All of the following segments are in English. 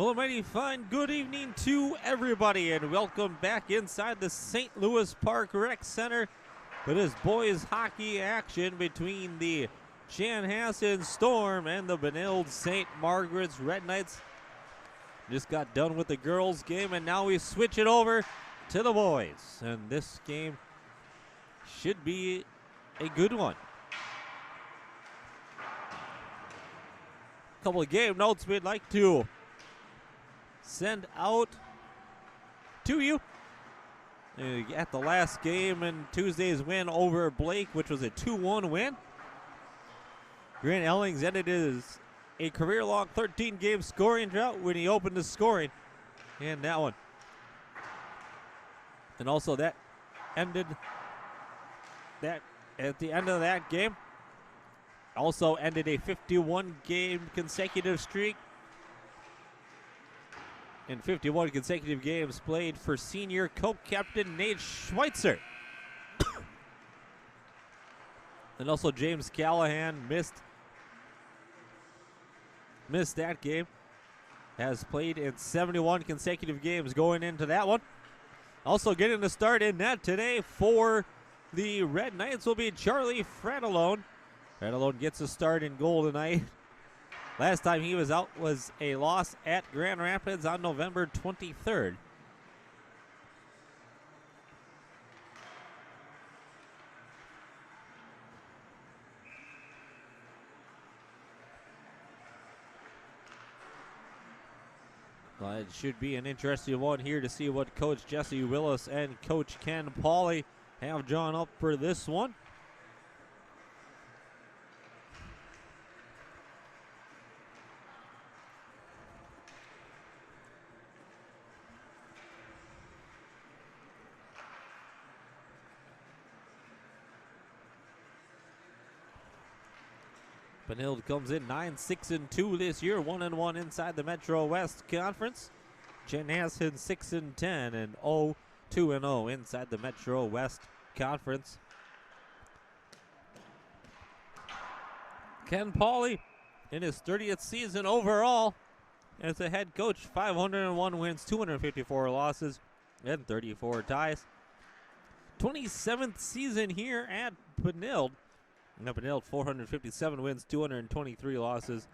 Well, a mighty fine good evening to everybody, and welcome back inside the St. Louis Park Rec Center. It is boys hockey action between the Chanhassen Storm and the Benilde St. Margaret's Red Knights. Just got done with the girls' game, and now we switch it over to the boys. And this game should be a good one. A couple of game notes we'd like to send out to you. At the last game in Tuesday's win over Blake, which was a 2-1 win, Grant Ellings ended a career-long 13-game scoring drought when he opened the scoring in that one. And also that ended that at the end of that game. Also ended a 51-game consecutive streak and 51 consecutive games played for senior co-captain Nate Schweitzer. And also James Callahan missed that game. Has played in 71 consecutive games going into that one. Also getting the start in net today for the Red Knights will be Charlie Fratellone. Fratellone gets a start in goal tonight. Last time he was out was a loss at Grand Rapids on November 23rd. Well, it should be an interesting one here to see what Coach Jesse Willis and Coach Ken Pauley have drawn up for this one. Benilde comes in 9-6-2 this year, 1-1 inside the Metro West Conference. Chanhassen 6-10 and 0-2-0 inside the Metro West Conference. Ken Pauley in his 30th season overall as a head coach, 501 wins, 254 losses, and 34 ties. 27th season here at Benilde. Benilde 457 wins, 223 losses,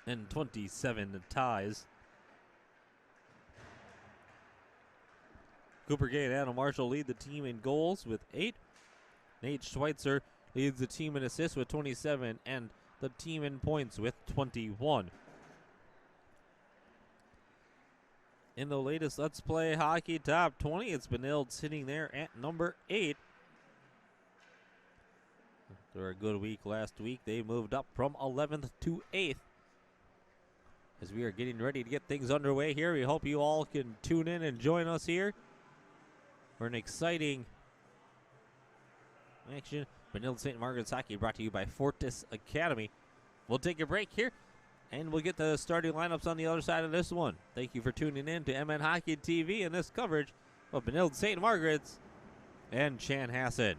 and 27 ties. Cooper Gay and Adam Marshall lead the team in goals with 8. Nate Schweitzer leads the team in assists with 27 and the team in points with 21. In the latest Let's Play Hockey Top 20, it's Benilde sitting there at number 8. After a good week last week, they moved up from 11th to 8th. As we are getting ready to get things underway here, we hope you all can tune in and join us here for an exciting action. Benilde St. Margaret's Hockey brought to you by Fortis Academy. We'll take a break here, and we'll get the starting lineups on the other side of this one. Thank you for tuning in to MN Hockey TV and this coverage of Benilde St. Margaret's and Chanhassen.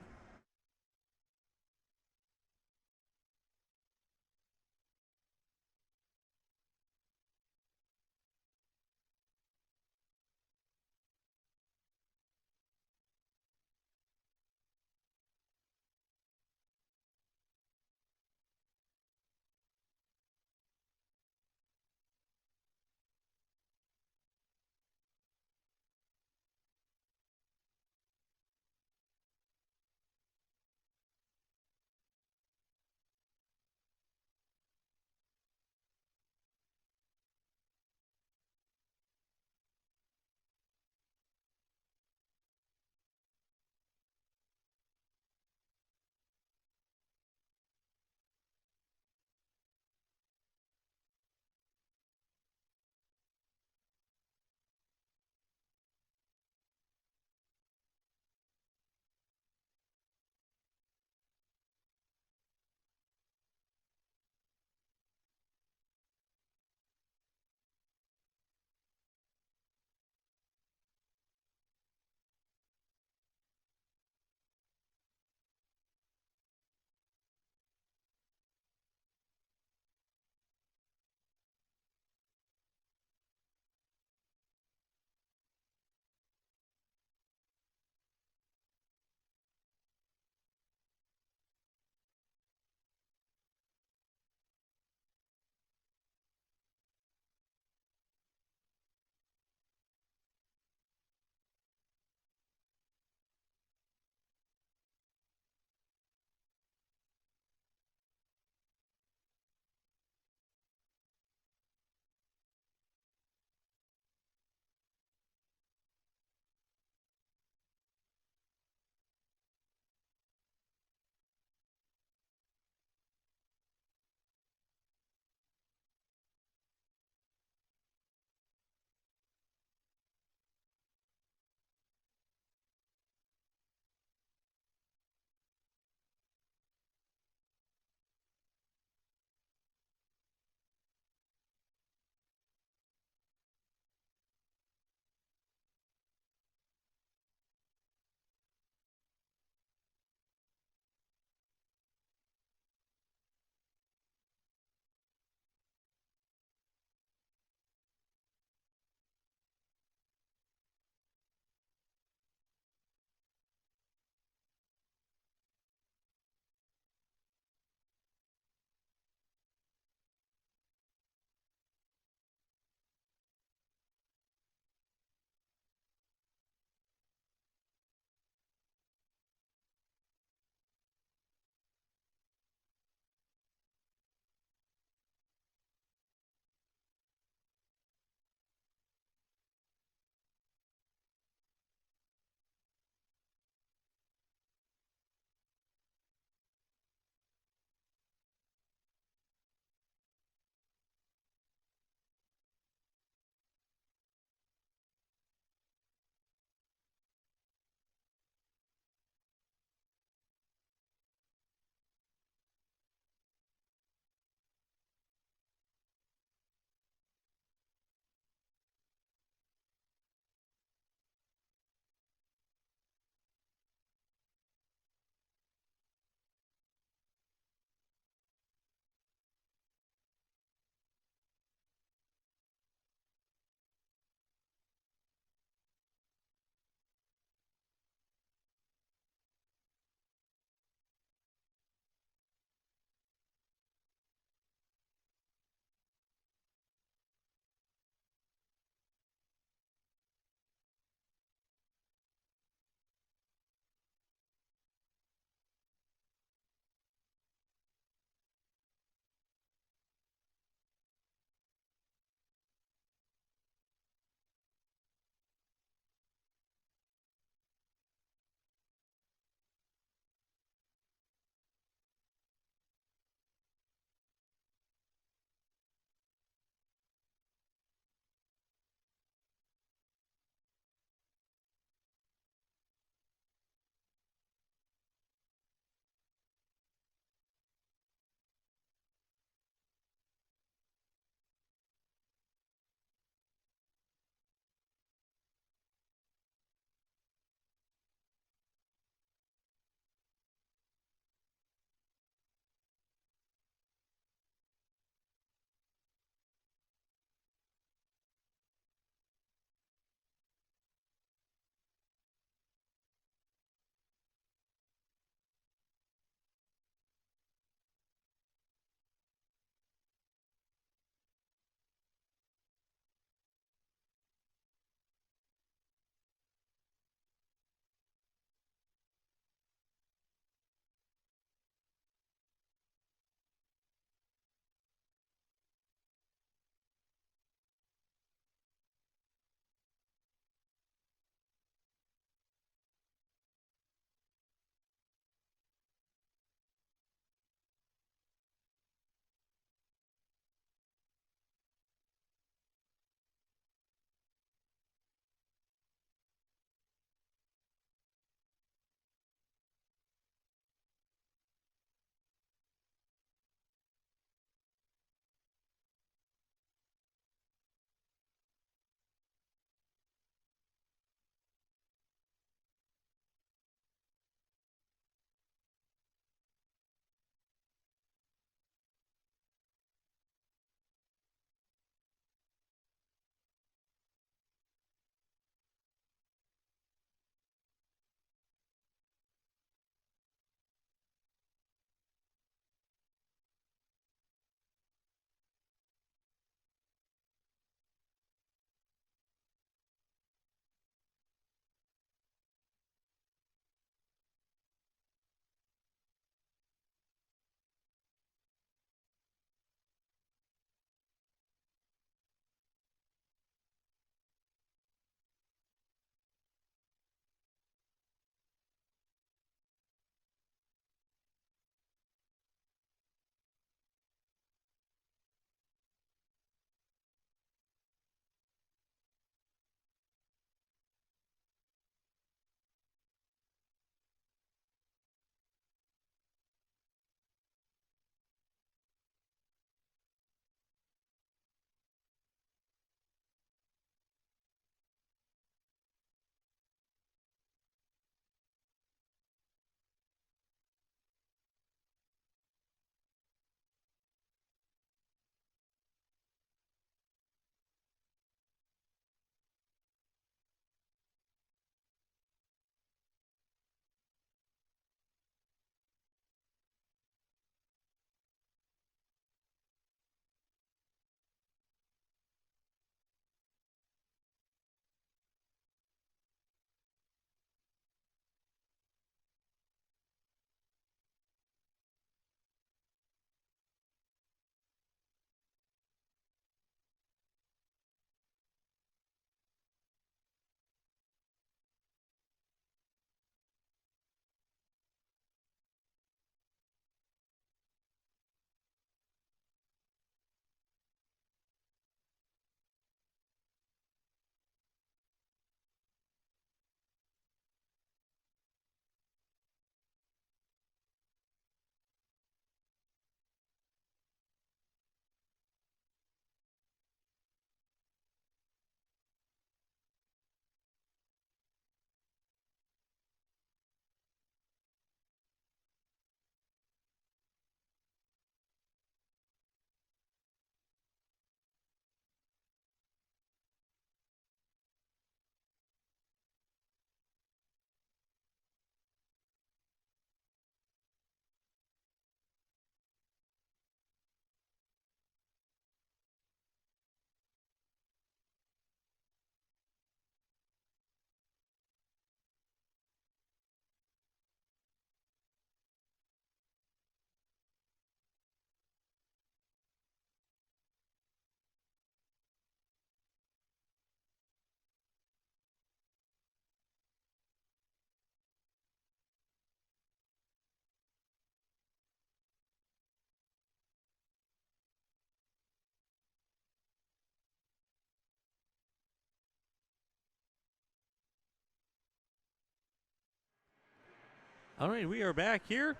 All right, we are back here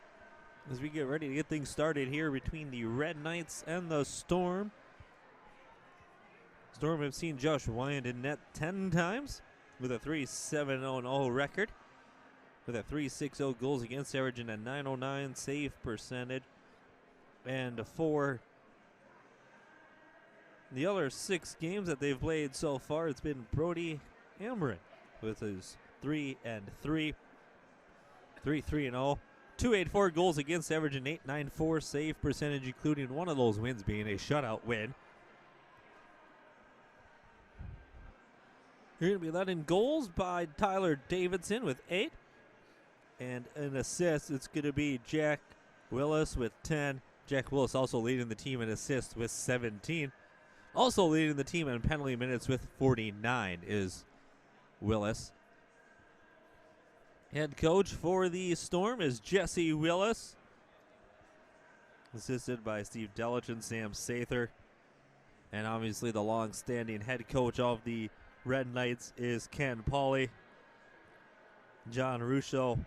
as we get ready to get things started here between the Red Knights and the Storm. Storm have seen Josh Wyand in net 10 times with a 3.700 record, with a 3.60 goals against average and a 909 save percentage. And for the other 6 games that they've played so far, it's been Brody Amron with his 3-3, 3-3-0, 284 goals against average and 894 save percentage, including one of those wins being a shutout win. You're going to be led in goals by Tyler Davidson with 8. And an assist, it's going to be Jack Willis with 10. Jack Willis also leading the team in assists with 17. Also leading the team in penalty minutes with 49 is Willis. Head coach for the Storm is Jesse Willis, assisted by Steve Delich and Sam Sather. And obviously the long-standing head coach of the Red Knights is Ken Pauley. John Russo,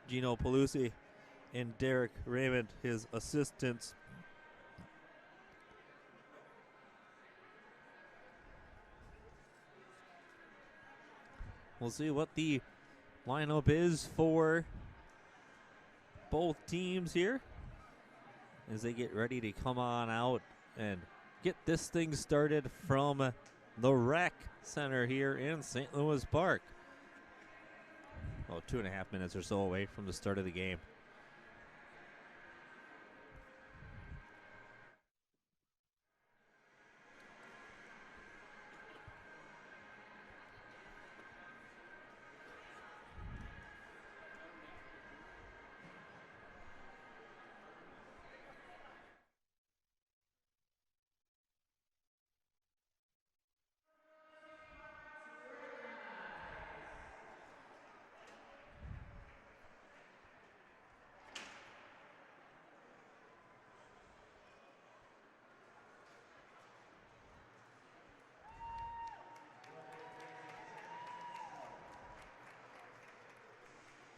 Gino Palusi, and Derek Raymond, his assistants. We'll see what the lineup is for both teams here as they get ready to come on out and get this thing started from the Rec Center here in St. Louis Park. 2.5 minutes or so away from the start of the game.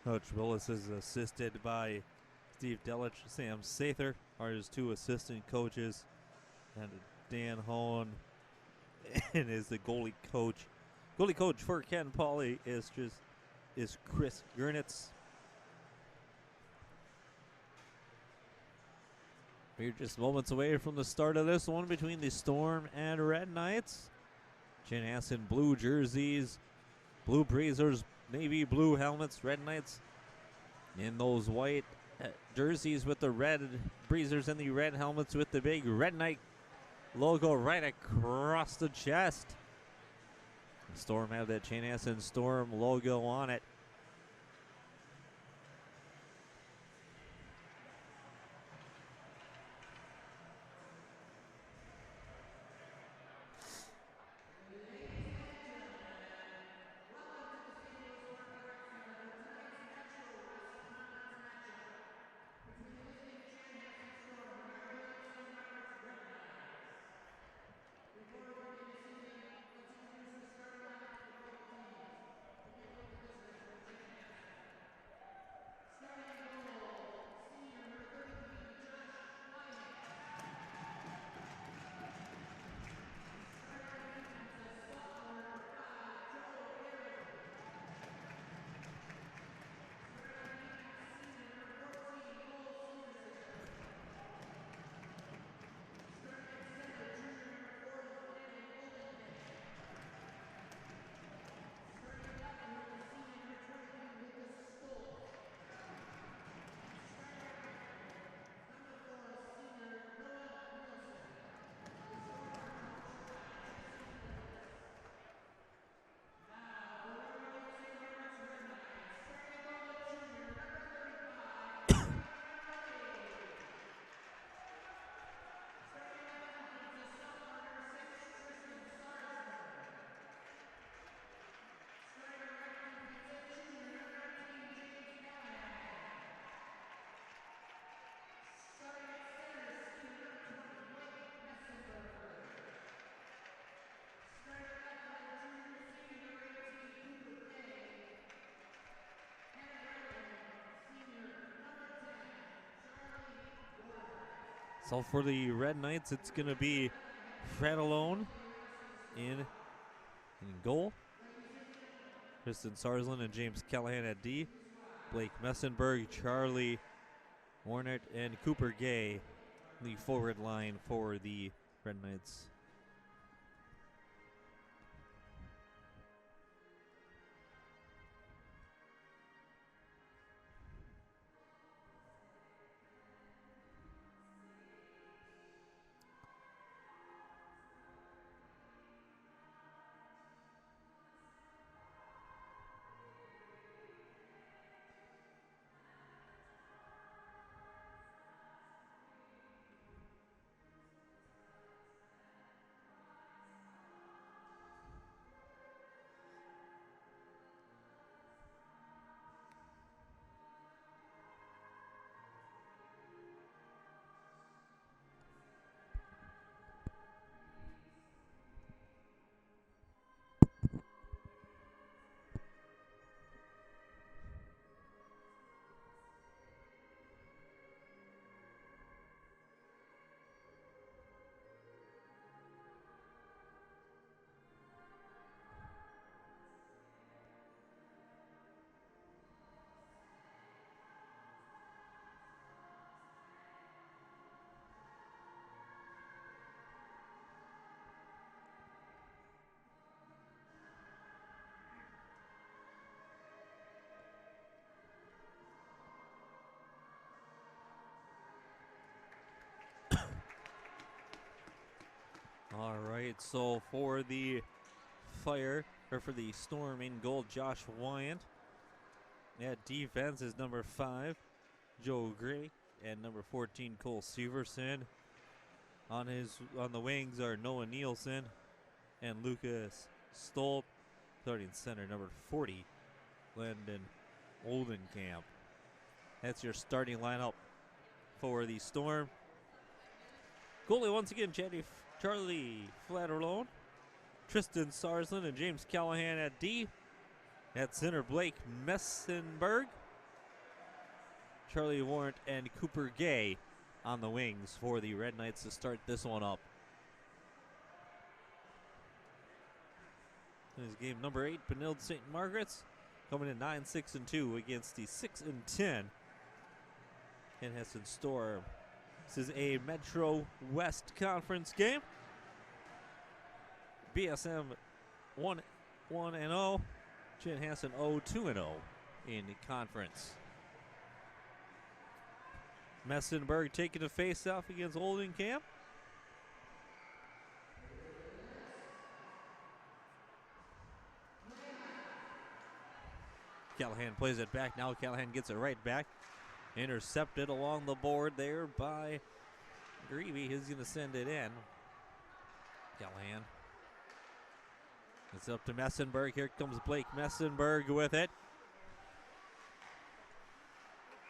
Coach Willis is assisted by Steve Delich, Sam Sather are his 2 assistant coaches, and Dan Hone and is the goalie coach. Goalie coach for Ken Pauley is Chris Gernitz. We're just moments away from the start of this one between the Storm and Red Knights. Chanhassen blue jerseys, blue breezers, navy blue helmets. Red Knights in those white jerseys with the red breezers and the red helmets with the big Red Knight logo right across the chest. The Storm have that Chanhassen Storm logo on it. So for the Red Knights, it's going to be Fred Alone in goal. Tristan Sarsland and James Callahan at D. Blake Messenberg, Charlie Warnert, and Cooper Gay, the forward line for the Red Knights. All right, so for the Fire, or for the Storm in goal, Josh Wyant. At defense is number 5, Joe Gray, and number 14, Cole Severson. On the wings are Noah Nielsen and Lucas Stolp. Starting center, number 40, Landon Oldenkamp. That's your starting lineup for the Storm. Goalie once again, Charlie Flatterlone, Tristan Sarsland, and James Callahan at D. At center, Blake Messenberg, Charlie Warrant, and Cooper Gay on the wings for the Red Knights to start this one up. This is game number 8, Benilde St. Margaret's, coming in 9-6-2 against the 6-10 Chanhassen Storm. This is a Metro West Conference game. BSM 1-0, Chanhassen 0-2-0 in the conference. Messenberg taking a face-off against Oldenkamp. Callahan plays it back. Now Callahan gets it right back. Intercepted along the board there by Greavy. He's going to send it in. Callahan. It's up to Messenberg. Here comes Blake Messenberg with it.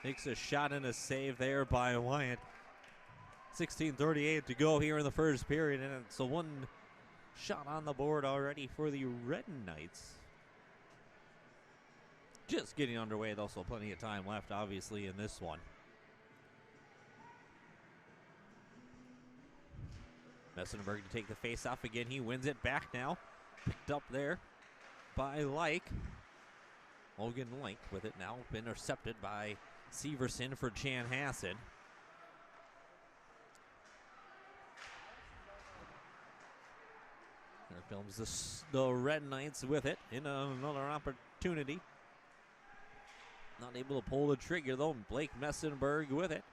Makes a shot and a save there by Wyatt. 16:38 to go here in the first period, and it's a one shot on the board already for the Red Knights. Just getting underway, though, so plenty of time left, obviously, in this one. Messenberg to take the face-off again. He wins it back now. Picked up there by Logan Like with it now. Intercepted by Severson for Chanhassen. Here comes the Red Knights with it in another opportunity. Not able to pull the trigger, though. Blake Messenberg with it.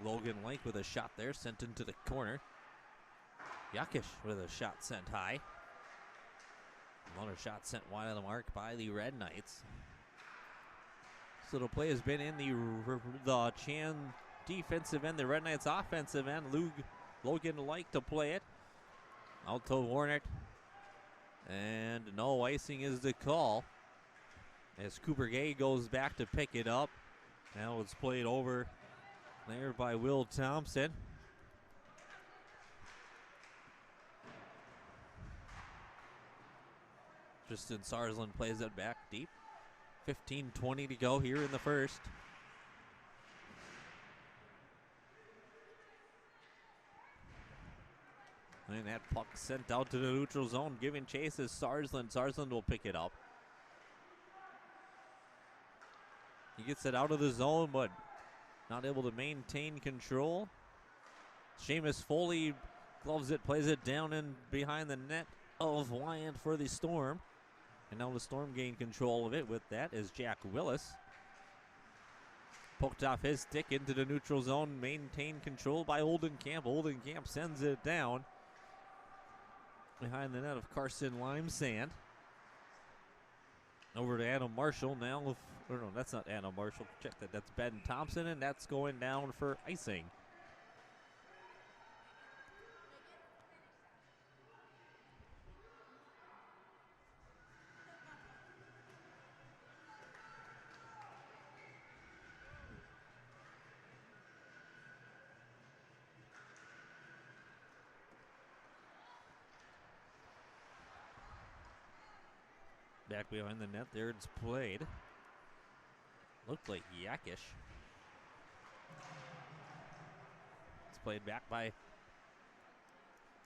Logan Lake with a shot there, sent into the corner. Yakish with a shot sent high. Another shot sent wide of the mark by the Red Knights. So the play has been in the Chan defensive end, the Red Knights offensive end. Logan Lake to play it. Out to Warnert. And no icing is the call. As Cooper Gay goes back to pick it up. Now it's played over there by Will Thompson. Tristan Sarsland plays it back deep. 15:20 to go here in the first. And that puck sent out to the neutral zone, giving chase is Sarsland. Sarsland will pick it up. He gets it out of the zone, but not able to maintain control. Seamus Foley gloves it, plays it down and behind the net of Wyant for the Storm. And now the Storm gain control of it. With that is Jack Willis. Poked off his stick into the neutral zone, maintained control by Oldenkamp. Oldenkamp sends it down behind the net of Carson Limesand. Over to Adam Marshall now. Or no, that's not Adam Marshall. Check that. That's Ben Thompson, and that's going down for icing. Back behind the net there, it's played. Looked like Yakish. It's played back by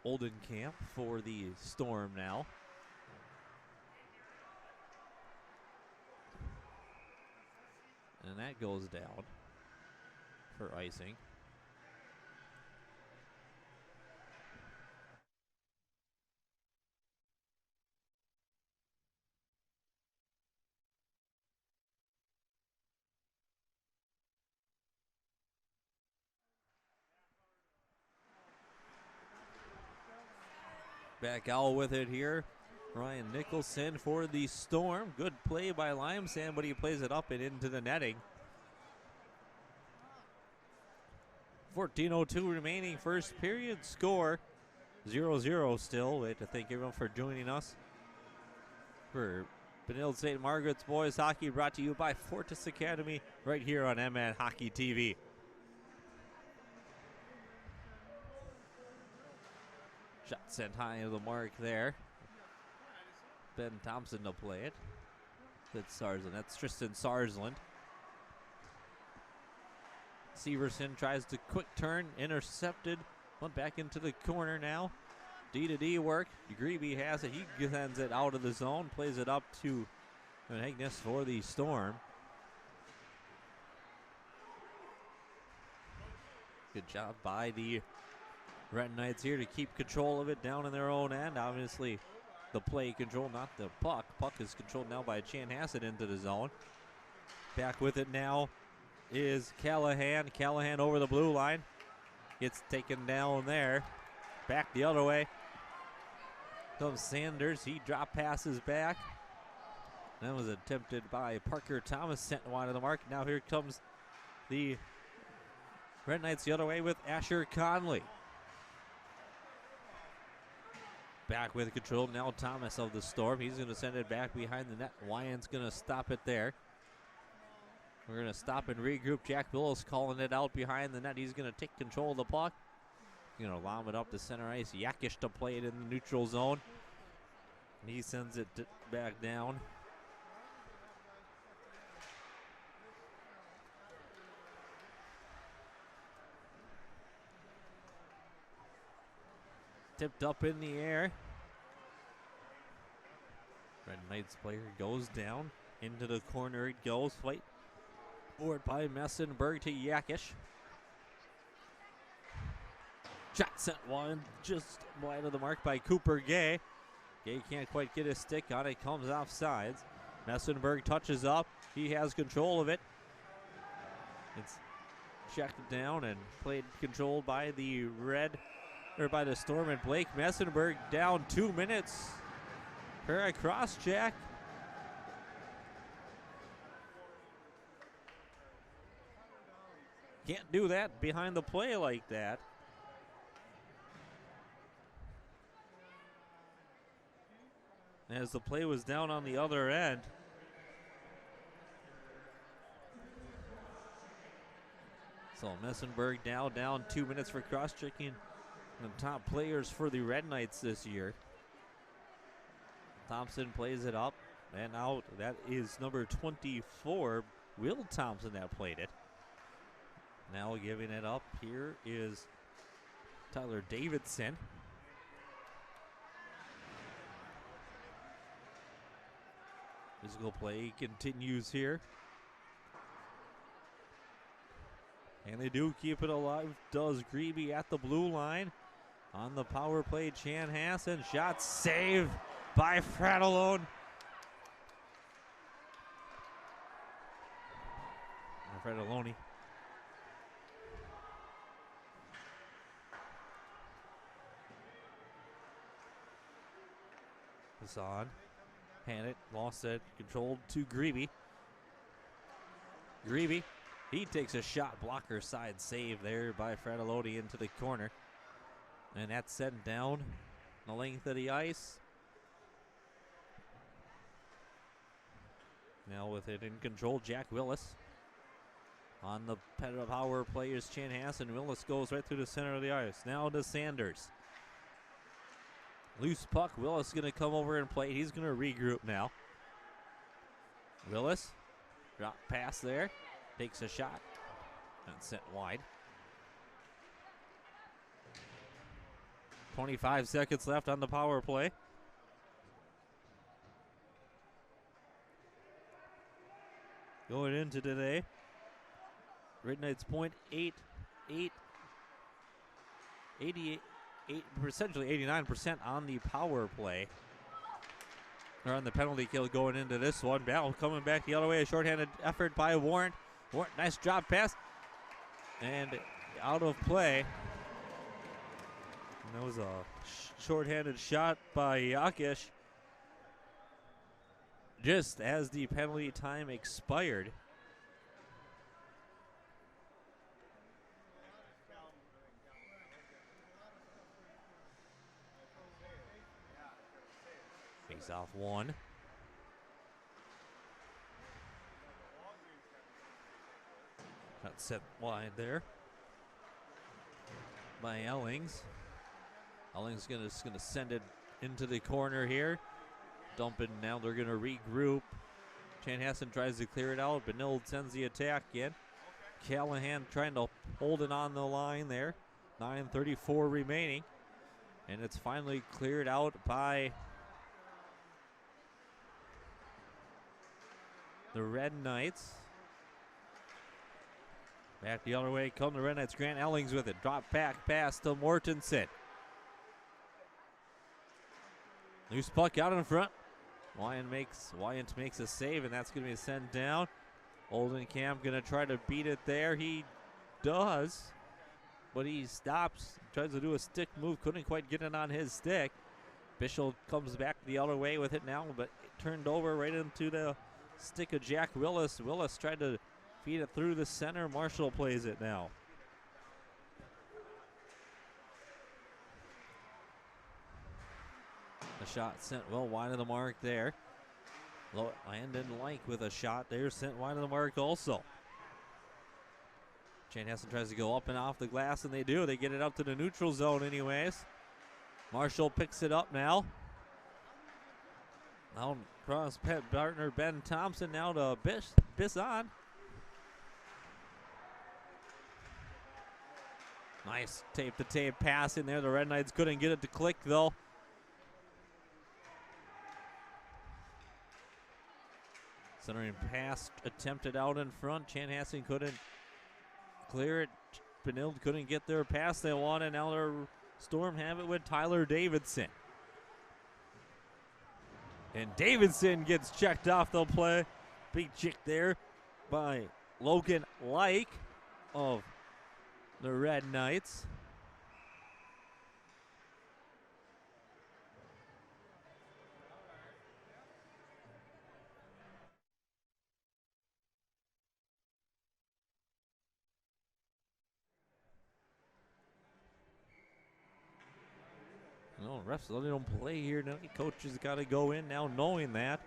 Oldenkamp for the Storm now. And that goes down for icing. Back out with it here. Ryan Nicholson for the Storm. Good play by Limesand, but he plays it up and into the netting. 14:02 remaining first period. Score 0-0 still. We'd like to thank everyone for joining us for Benilde St. Margaret's Boys Hockey, brought to you by Fortis Academy right here on MN Hockey TV. Shot sent high of the mark there. Ben Thompson to play it. That's Sarsland. That's Tristan Sarsland. Severson tries to quick turn, intercepted. Went back into the corner now. D-to-D work. Greeby has it. He sends it out of the zone. Plays it up to Agnes for the Storm. Good job by the Red Knights here to keep control of it down in their own end. Obviously, the play control, not the puck. Puck is controlled now by Chanhassen into the zone. Back with it now is Callahan. Callahan over the blue line. Gets taken down there. Back the other way comes Sanders. He drop passes back. That was attempted by Parker Thomas, sent wide of the mark. Now here comes the Red Knights the other way with Asher Conley. Back with control now, Thomas of the Storm. He's going to send it back behind the net. Wyant's going to stop it there. We're going to stop and regroup. Jack Willis calling it out behind the net. He's going to take control of the puck. Going to lob it up to center ice. Yakish to play it in the neutral zone. And he sends it back down. Tipped up in the air. Red Knights player goes down. Into the corner it goes. Fight forward by Messenberg to Yakish. Shot sent one just wide of the mark by Cooper Gay. Gay can't quite get his stick on it. Comes off sides. Messenberg touches up. He has control of it. It's checked down and played controlled by the by the Storm, and Blake Messenberg down 2 minutes for a cross check. Can't do that behind the play like that. As the play was down on the other end. So Messenberg now down 2 minutes for cross-checking the top players for the Red Knights this year. Thompson plays it up and out. That is number 24, Will Thompson, that played it. Now giving it up here is Tyler Davidson. Physical play continues here. And they do keep it alive. Does Grebe at the blue line. On the power play, Chanhassen. Shot saved by Fratellone. Fratellone. Hassan. Hand it. Lost it. Controlled to Grebe. Grebe. He takes a shot. Blocker side save there by Fratellone into the corner. And that's sent down the length of the ice. Now with it in control, Jack Willis. On the power play is Chanhassen. Willis goes right through the center of the ice. Now to Sanders. Loose puck. Willis going to come over and play. He's going to regroup now. Willis. Drop pass there. Takes a shot. That's sent wide. 25 seconds left on the power play. Going into today. Red Knights point 88, essentially 89% on the power play. Or on the penalty kill going into this one. Battle coming back the other way. A shorthanded effort by Warren. Warren, nice drop pass. And out of play. And that was a shorthanded shot by Yakish. Just as the penalty time expired. Face off one. Got set wide there by Ellings. Ellings just gonna send it into the corner here. Dump it, now they're gonna regroup. Chanhassen tries to clear it out. Benilde sends the attack in. Callahan trying to hold it on the line there. 9:34 remaining. And it's finally cleared out by the Red Knights. Back the other way come the Red Knights. Grant Ellings with it. Drop back pass to Mortensen. Loose puck out in front. Wyant makes a save, and that's going to be sent down. Oldenkamp going to try to beat it there. He does, but he stops. Tries to do a stick move. Couldn't quite get it on his stick. Bischel comes back the other way with it now, but it turned over right into the stick of Jack Willis. Willis tried to feed it through the center. Marshall plays it now. The shot sent well wide of the mark there. Landon Like with a shot there, sent wide of the mark also. Chanhassen tries to go up and off the glass, and they do. They get it up to the neutral zone anyways. Marshall picks it up now. Now across pet partner Ben Thompson, now to Bisson. Nice tape-to-tape pass in there. The Red Knights couldn't get it to click though. Centering pass attempted out in front. Chanhassen couldn't clear it. Benilde couldn't get their pass they wanted. Now their Storm have it with Tyler Davidson. And Davidson gets checked off the play. Big check there by Logan Like of the Red Knights. No, refs they don't play here. No, coaches got to go in now knowing that.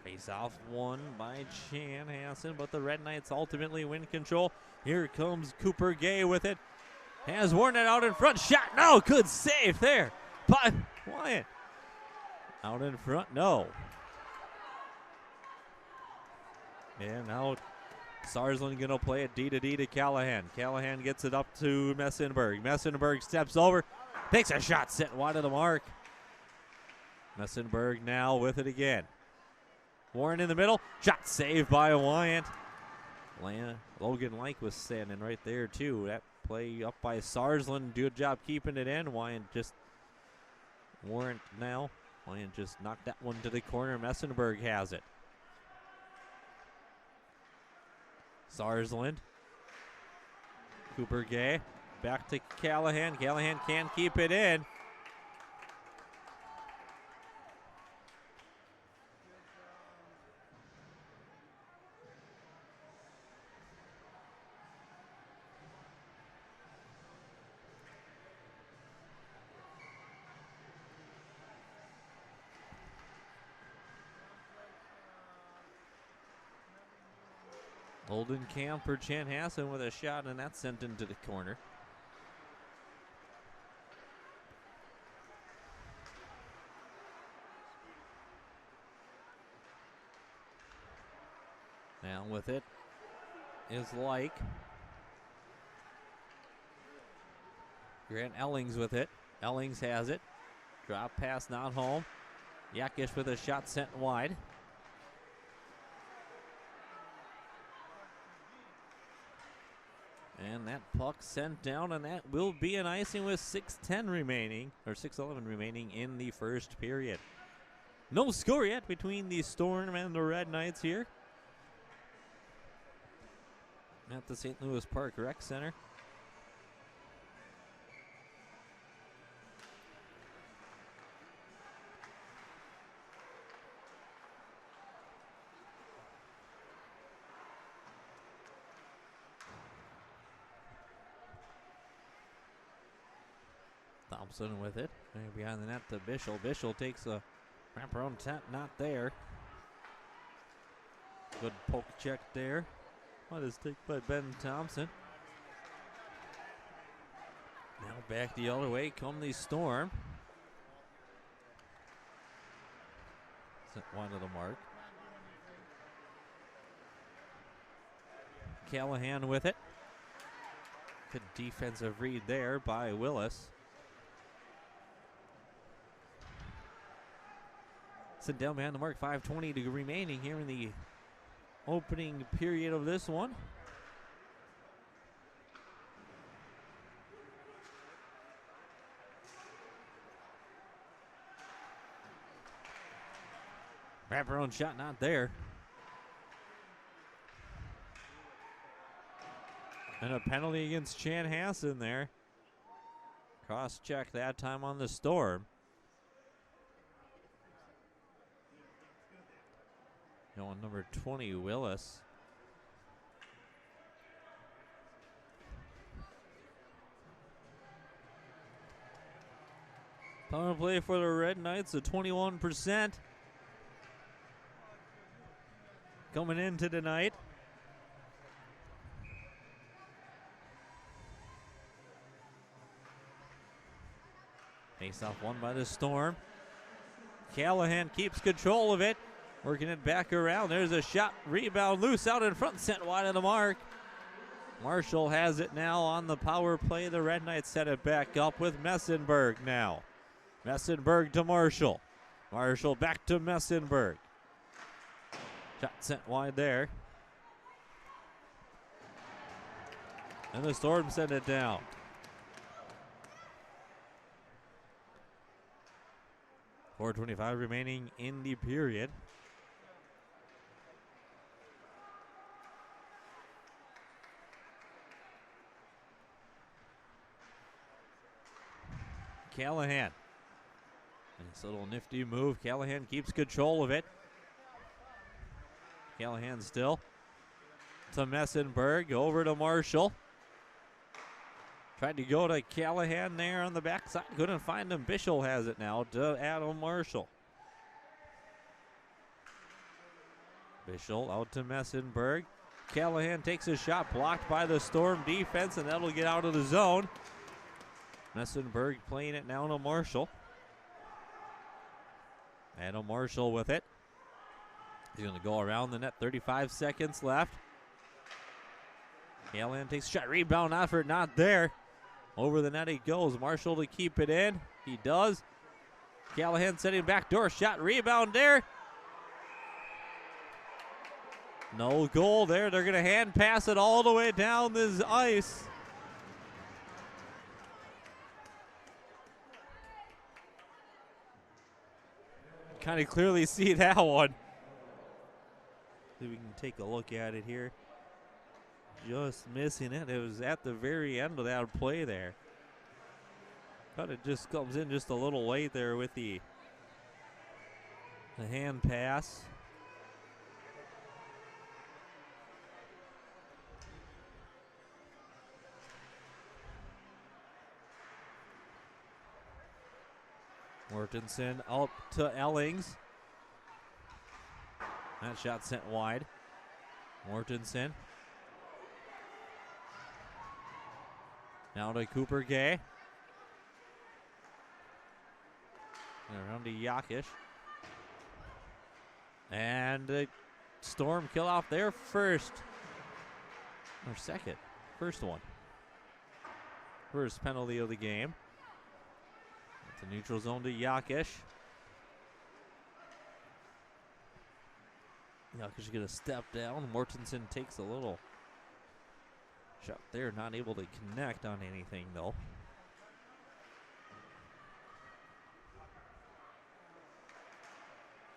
Face off one by Chanhassen, but the Red Knights ultimately win control. Here comes Cooper Gay with it. Has worn it out in front. Shot, no, good save there by Wyatt. Out in front, no. And now Sarsland going to play it D to D to Callahan. Callahan gets it up to Messenberg. Messenberg steps over, takes a shot set wide of the mark. Messenberg now with it again. Warren in the middle, shot saved by Wyant. Logan Like was standing right there too. That play up by Sarsland, good job keeping it in. Wyant just, Warren now. Wyant just knocked that one to the corner. Messenberg has it. Sarsland. Cooper Gay. Back to Callahan. Callahan can't keep it in. Holden Camp for Chanhassen with a shot, and that's sent into the corner. Now with it is Like. Grant Ellings with it. Ellings has it. Drop pass not home. Yakish with a shot sent wide. And that puck sent down, and that will be an icing with 6:10 remaining, or 6:11 remaining in the first period. No score yet between the Storm and the Red Knights here at the St. Louis Park Rec Center. Thompson with it. Behind the net to Bischel. Bischel takes a wraparound tap, not there. Good poke check there. What is taken by Ben Thompson. Now back the other way come the Storm. Sent one to the mark. Callahan with it. Good defensive read there by Willis. Sent down behind the mark, 5:20 to remaining here in the opening period of this one. Wraparound shot not there. And a penalty against Chanhassen there. Cross check that time on the Storm. Going number 20, Willis. Power play for the Red Knights at 21%. Coming into tonight. Face off won by the Storm. Callahan keeps control of it. Working it back around. There's a shot. Rebound loose out in front. Sent wide of the mark. Marshall has it now on the power play. The Red Knights set it back up with Messenberg now. Messenberg to Marshall. Marshall back to Messenberg. Shot sent wide there. And the Storm sent it down. .425 remaining in the period. Callahan. Nice little nifty move. Callahan keeps control of it. Callahan still to Messenberg. Over to Marshall. Tried to go to Callahan there on the backside. Couldn't find him. Bischel has it now to Adam Marshall. Bischel out to Messenberg. Callahan takes a shot blocked by the Storm defense, and that'll get out of the zone. Messenberg playing it now to Marshall. Adam Marshall with it. He's going to go around the net. 35 seconds left. Callahan takes a shot, rebound effort, not there. Over the net he goes. Marshall to keep it in. He does. Callahan setting backdoor shot, rebound there. No goal there. They're going to hand pass it all the way down this ice. Kind of clearly see that one. See if we can take a look at it here. Just missing it. It was at the very end of that play there. Kind of just comes in just a little late there with the hand pass. Mortensen up to Ellings. That shot sent wide. Mortensen. Now to Cooper Gay. And around to Yakish. And the Storm kill off their first. Or second. First one. First penalty of the game. The neutral zone to Yakish. Yakish going to step down. Mortensen takes a little shot there. Not able to connect on anything, though.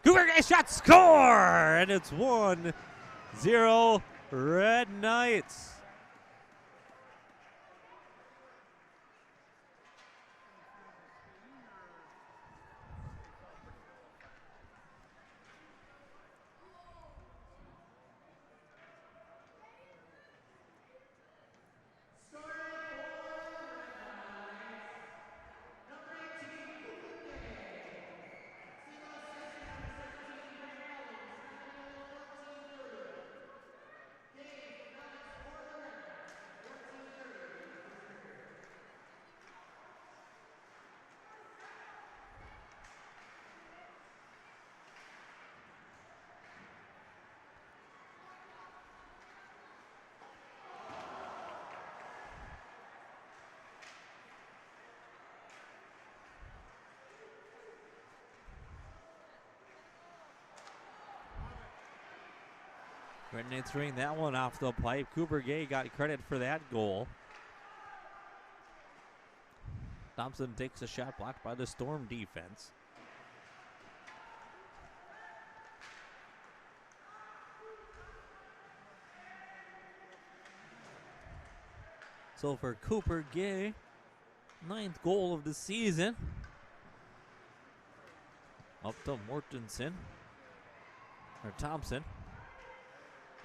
Cougar Gay shot, score! And it's 1-0 Red Knights. Red Knights ring that one off the pipe. Cooper Gay got credit for that goal. Thompson takes a shot blocked by the Storm defense. So for Cooper Gay, 9th goal of the season. Up to Mortensen, or Thompson.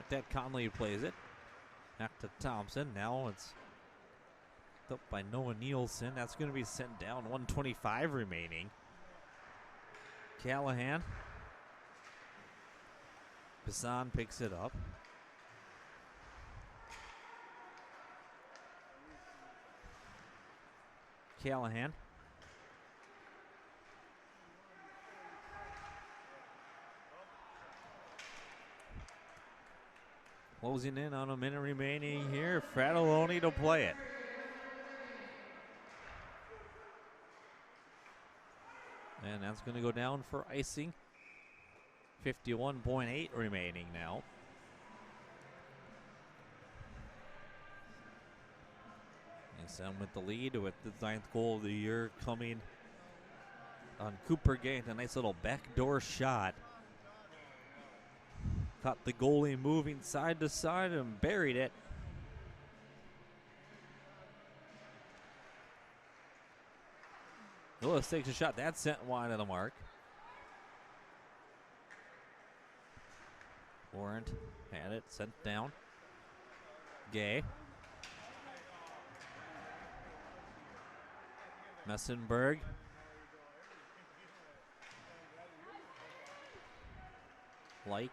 That Conley plays it. Back to Thompson. Now it's up by Noah Nielsen. That's going to be sent down. 1:25 remaining. Callahan. Bisson picks it up. Callahan. Closing in on a minute remaining here. Fratelloni to play it. And that's going to go down for icing. 51.8 remaining now. BSM with the lead with the 9th goal of the year coming on Cooper Gay. A nice little backdoor shot. Caught the goalie moving side to side and buried it. Lewis takes a shot. That's sent wide of the mark. Warrant had it. Sent down. Gay. Messenberg. Light.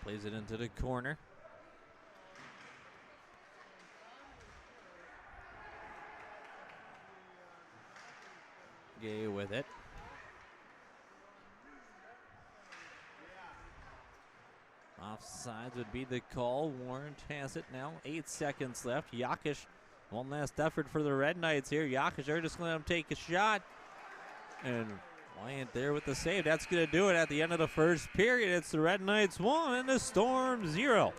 Plays it into the corner. Gay with it. Off Offsides would be the call. Warren has it now. 8 seconds left. Yakish, one last effort for the Red Knights here. Yakish, they're just going to take a shot. And Wyant there with the save. That's going to do it at the end of the first period. It's the Red Knights 1 and the Storm 0.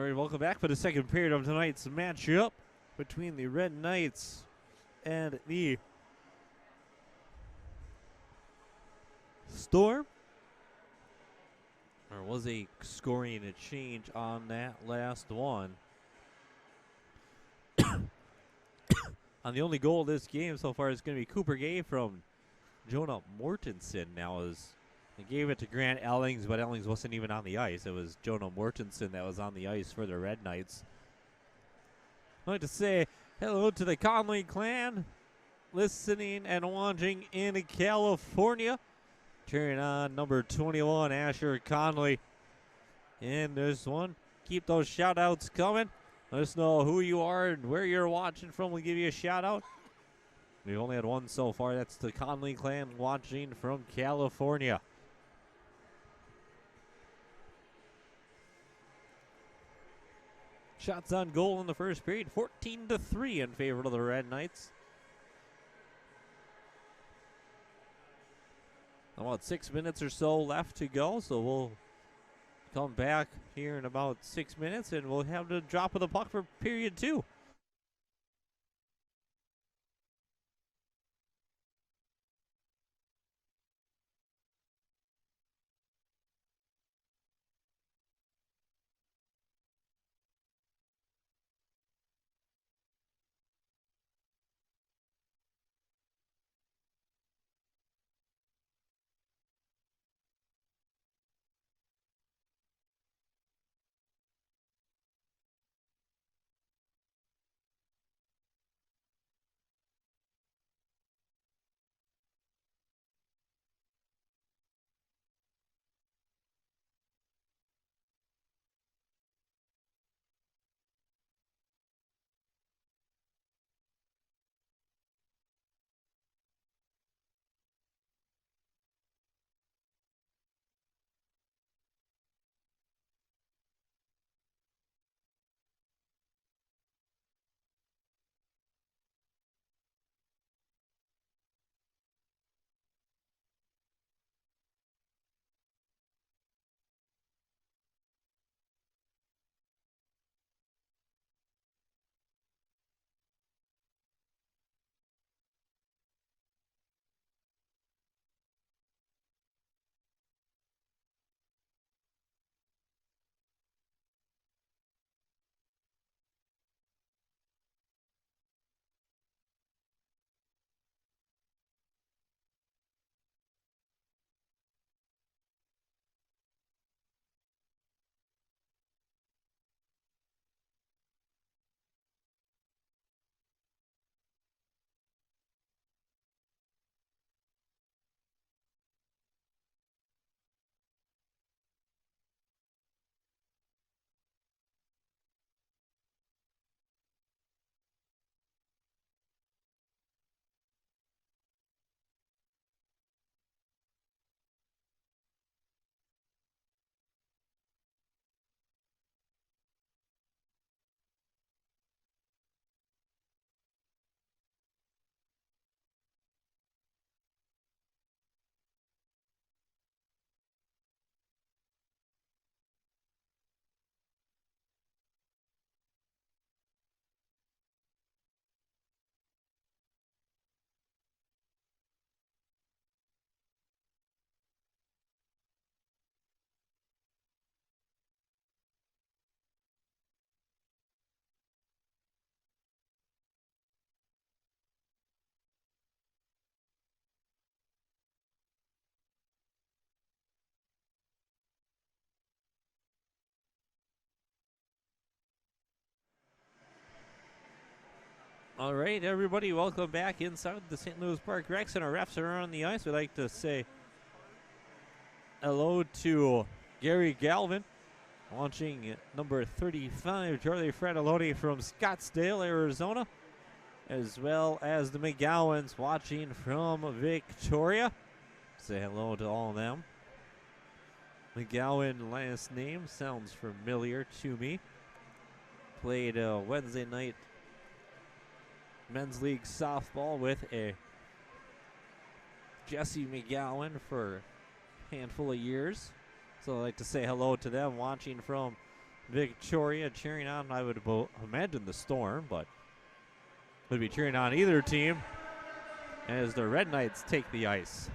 right, welcome back for the second period of tonight's matchup between the Red Knights and the Storm. There was a scoring change on that last one. On the only goal of this game so far is going to be Cooper Gay from Jonah Mortensen. Now they gave it to Grant Ellings, but Ellings wasn't even on the ice. It was Jonah Mortensen that was on the ice for the Red Knights. I'd like to say hello to the Conley clan, listening and watching in California. Cheering on number 21, Asher Conley, in this one. Keep those shout-outs coming. Let us know who you are and where you're watching from. We'll give you a shout-out. We've only had one so far. That's the Conley clan watching from California. Shots on goal in the first period, 14-3 in favor of the Red Knights. About 6 minutes or so left to go, so we'll come back here in about 6 minutes, and we'll have the drop of the puck for period 2. All right, everybody, welcome back inside the St. Louis Park Rec Center. Refs are on the ice. We'd like to say hello to Gary Galvin, launching number 35, Charlie Fratelloni from Scottsdale, Arizona, as well as the McGowans watching from Victoria. Say hello to all of them. McGowan last name sounds familiar to me. Played Wednesday night men's league softball with a Jesse McGowan for a handful of years. So I'd like to say hello to them watching from Victoria cheering on, I would imagine, the Storm, but would be cheering on either team as the Red Knights take the ice.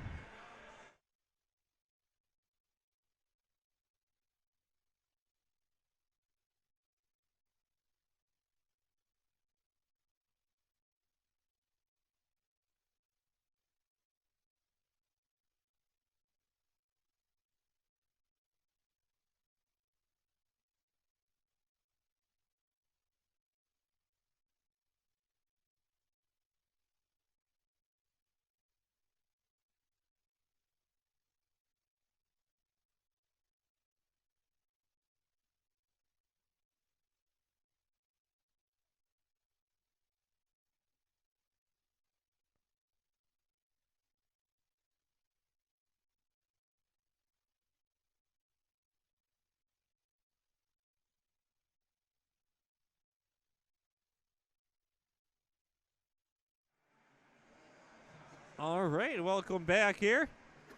All right, welcome back here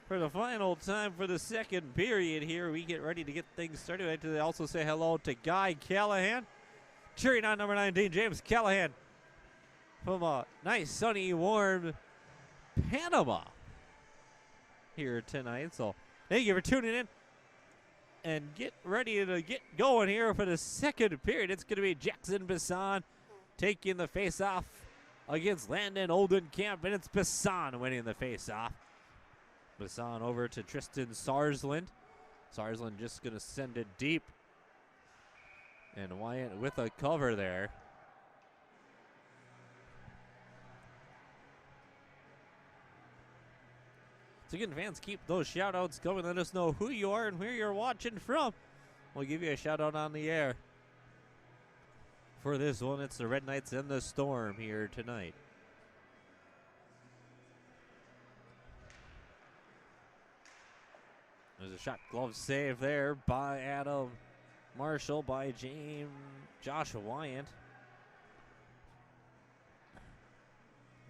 for the final time for the second period here. We get ready to get things started. I'd like to also say hello to Guy Callahan, cheering on number 19, James Callahan, from a nice, sunny, warm Panama here tonight. So thank you for tuning in and get ready to get going here for the second period. It's going to be Jackson Bisson taking the face-off against Landon Oldenkamp, and it's Bisson winning the face-off. Bisson over to Tristan Sarsland. Sarsland just going to send it deep. And Wyatt with a cover there. So again, fans, keep those shout-outs going. Let us know who you are and where you're watching from. We'll give you a shout-out on the air. For this one, it's the Red Knights and the Storm here tonight. There's a shot glove save there by Adam Marshall, by Josh Wyant.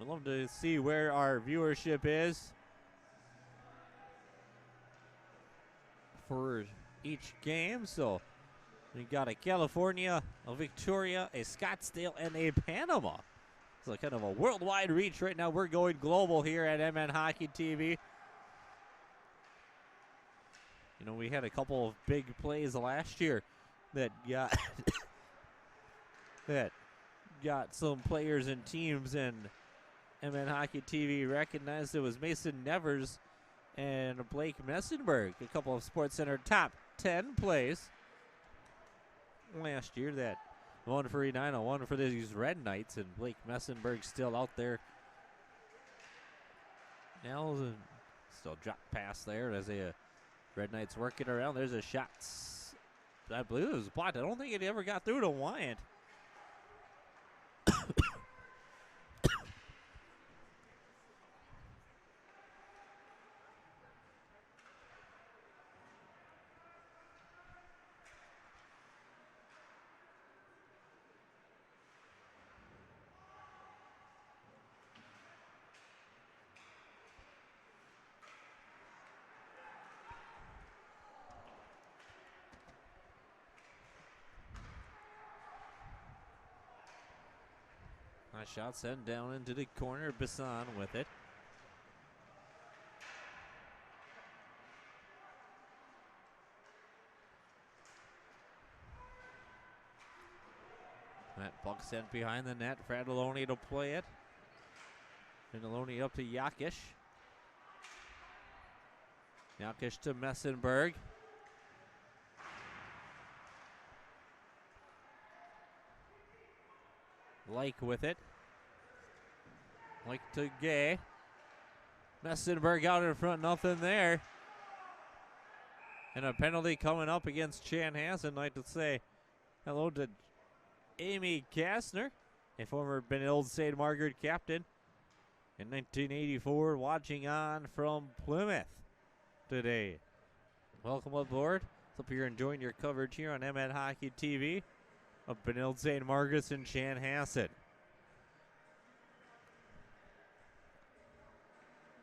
We'd love to see where our viewership is for each game. So we got a California, a Victoria, a Scottsdale, and a Panama. So kind of a worldwide reach right now. We're going global here at MN Hockey TV. You know, we had a couple of big plays last year that got that got some players and teams, and MN Hockey TV recognized it was Mason Nevers and Blake Messenberg, a couple of SportsCenter top 10 plays last year. That one for Edina, one for these Red Knights, and Blake Messenberg still out there. Now still drop pass there as a Red Knights working around. There's a shot. I believe it was blocked. I don't think it ever got through to Wyant. Nice shot sent down into the corner. Bisson with it. That puck sent behind the net. Fradaloni to play it. Fradaloni up to Yakish. Yakish to Messenberg. Like with it. Like to Gay. Messenberg out in front, nothing there. And a penalty coming up against Chanhassen. I'd like to say hello to Amy Kastner, a former Benilde St. Margaret captain in 1984, watching on from Plymouth today. Welcome aboard. Hope you're enjoying your coverage here on MN Hockey TV of Benilde St. Margaret's and Chanhassen.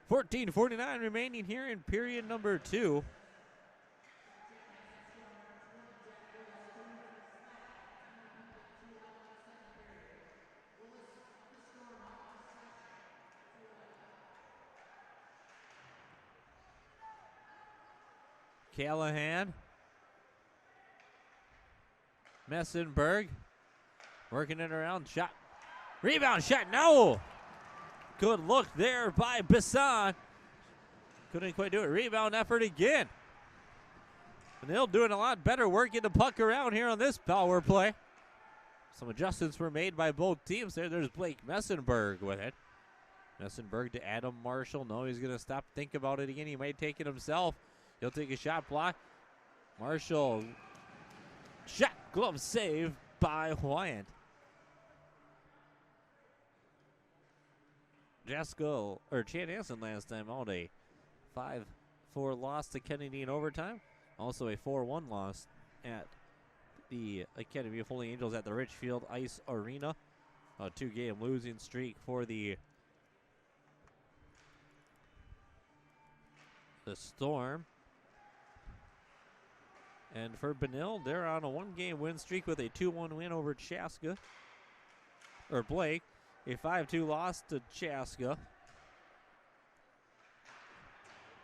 14:49 remaining here in period number 2. Callahan. Messenberg working it around. Shot. Rebound shot. No. Good look there by Bisson. Couldn't quite do it. Rebound effort again. Vanille doing a lot better working the puck around here on this power play. Some adjustments were made by both teams there. There's Blake Messenberg with it. Messenberg to Adam Marshall. No, he's going to stop, think about it again. He might take it himself. He'll take a shot block. Marshall. Shot, glove save by Wyatt. Chan Hansen last time out a 5-4 loss to Kennedy in overtime. Also a 4-1 loss at the Academy of Holy Angels at the Richfield Ice Arena. A 2-game losing streak for the Storm. And for Benil, they're on a 1-game win streak with a 2-1 win over Chaska. Or Blake. A 5-2 loss to Chaska.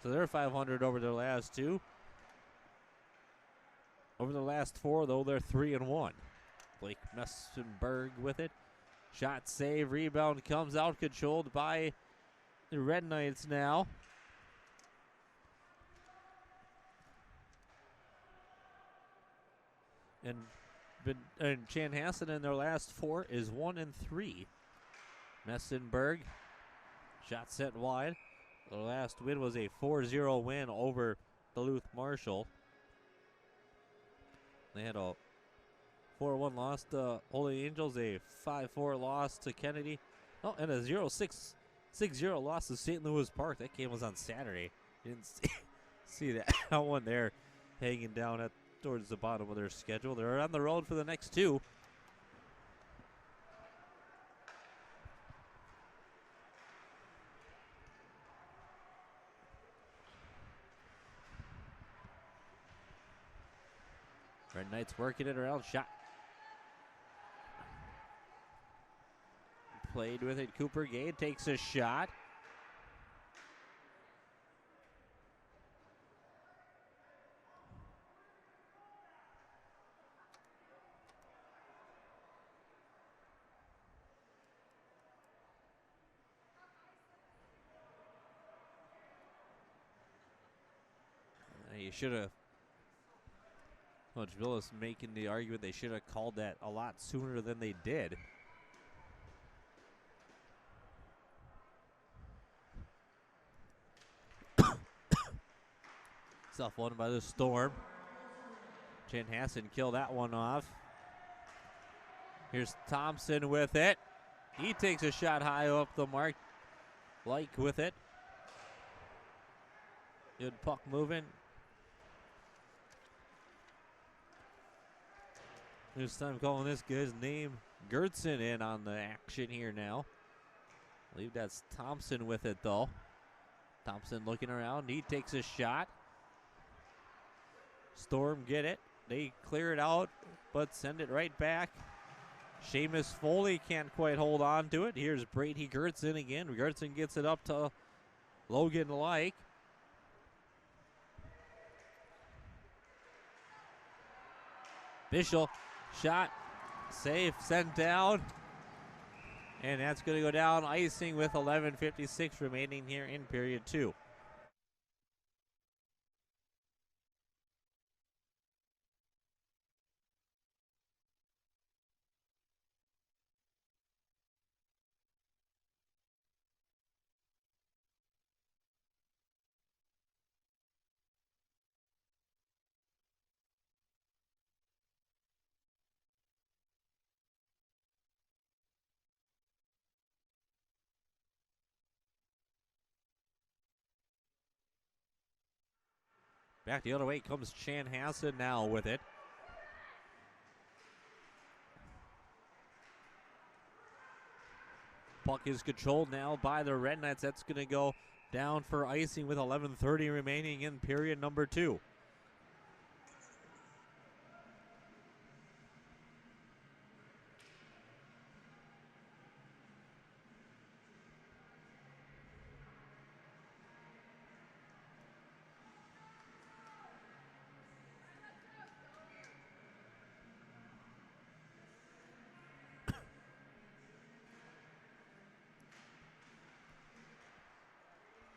So they're 500 over their last two. Over the last four, though, they're 3-1. Blake Messenberg with it. Shot save, rebound comes out, controlled by the Red Knights now. And Chanhassen in their last four is 1-3. Messenberg, shot sent wide. The last win was a 4-0 win over Duluth Marshall. They had a 4-1 loss to Holy Angels, a 5-4 loss to Kennedy. Oh, and a 0-6 loss to St. Louis Park. That game was on Saturday. Didn't see that one there hanging down towards the bottom of their schedule. They're on the road for the next two. Red Knights working it around. Shot. Played with it. Cooper Gay takes a shot. You should have. Coach Willis making the argument they should have called that a lot sooner than they did. Self won by the Storm. Chanhassen killed that one off. Here's Thompson with it. He takes a shot high up the mark. Like with it. Good puck moving. This time calling this guy's name Gertson in on the action here now. I believe that's Thompson with it though. Thompson looking around. He takes a shot. Storm get it. They clear it out, but send it right back. Seamus Foley can't quite hold on to it. Here's Brady Gertson again. Gertson gets it up to Logan Like. Bischel. Shot, save, sent down. And that's going to go down icing with 11:56 remaining here in period two. Back the other way comes Chanhassen now with it. Puck is controlled now by the Red Knights. That's going to go down for icing with 11:30 remaining in period number two.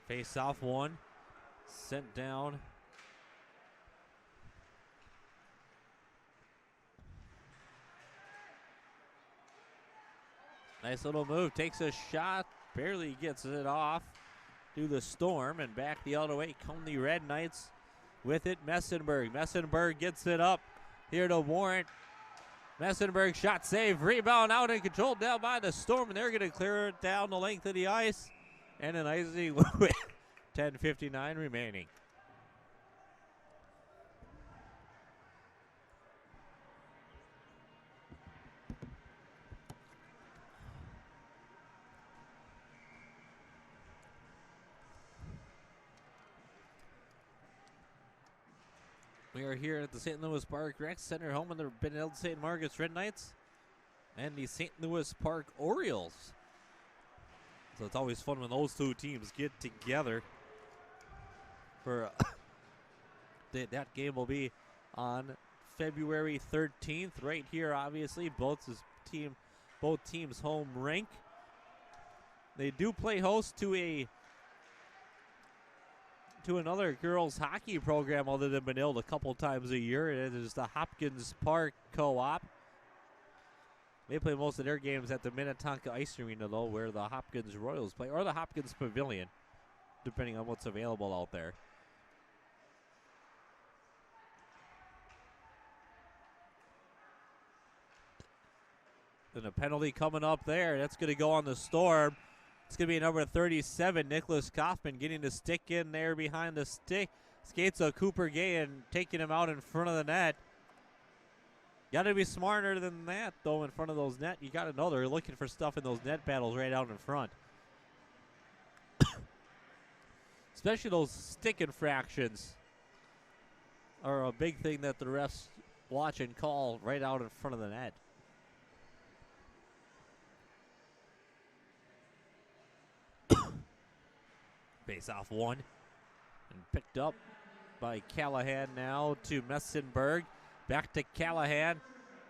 Face off one. Sent down. Nice little move. Takes a shot. Barely gets it off to the Storm. And back the other way come the Red Knights with it. Messenberg. Messenberg gets it up here to Warrant. Messenberg shot save. Rebound out and controlled down by the Storm. And they're going to clear it down the length of the ice. And an icing with 10:59 remaining. We are here at the St. Louis Park Rec Center, home of the Benilde St. Margaret's Red Knights and the St. Louis Park Orioles. So it's always fun when those two teams get together. For that game will be on February 13th, right here. Obviously, both teams' home rink. They do play host to another girls hockey program other than Benilde a couple times a year. It is the Hopkins Park Co-op. They play most of their games at the Minnetonka Ice Arena, though, where the Hopkins Royals play, or the Hopkins Pavilion, depending on what's available out there. And a penalty coming up there. That's going to go on the Storm. It's going to be number 37, Nicholas Kaufman, getting the stick in there behind the stick. Skates a Cooper Gay and taking him out in front of the net. Got to be smarter than that, though, in front of those net. You got to know they're looking for stuff in those net battles right out in front. Especially those stick infractions are a big thing that the refs watch and call right out in front of the net. Face off one and picked up by Callahan now to Messenberg. Back to Callahan.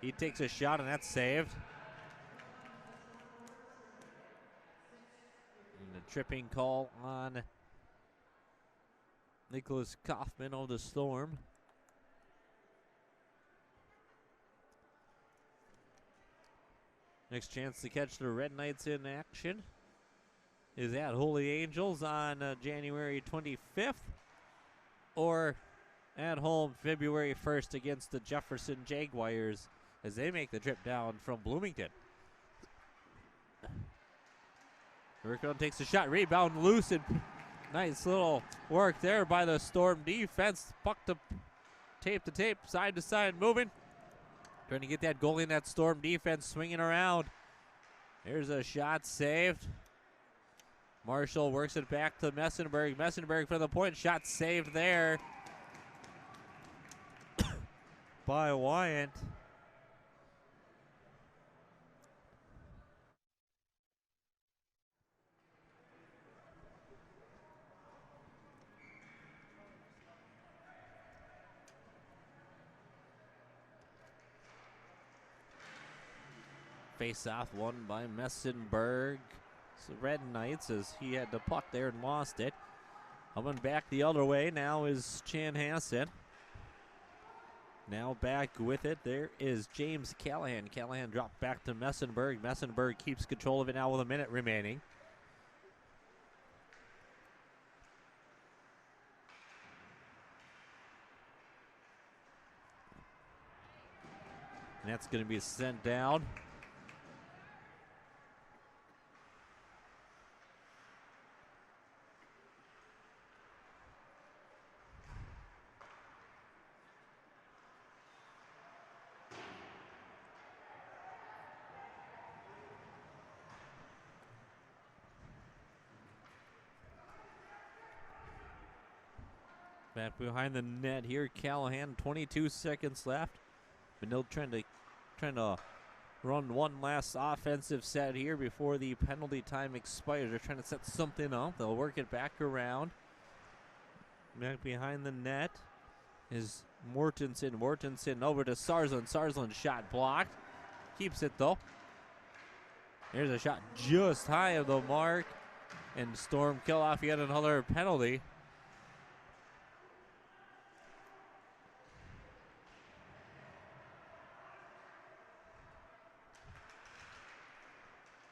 He takes a shot and that's saved. And a tripping call on Nicholas Kaufman of the Storm. Next chance to catch the Red Knights in action is at Holy Angels on January 25th, or at home February 1st against the Jefferson Jaguars as they make the trip down from Bloomington. Rickon takes a shot, rebound loose, and nice little work there by the Storm defense. Puck to tape, side to side moving. Trying to get that goal in, that Storm defense swinging around. There's a shot saved. Marshall works it back to Messenberg. Messenberg for the point. Shot saved there by Wyant. Face off won by Messenberg. So Red Knights, as he had the puck there and lost it. Coming back the other way now is Chanhassen. Now back with it, there is James Callahan. Callahan dropped back to Messenberg. Messenberg keeps control of it now with a minute remaining. And that's going to be sent down. Back behind the net here, Callahan. 22 seconds left. Benilde trying to run one last offensive set here before the penalty time expires. They're trying to set something up. They'll work it back around. Back behind the net is Mortensen. Mortensen over to Sarsland. Sarsland shot blocked. Keeps it though. There's a shot just high of the mark. And Storm kill off yet another penalty.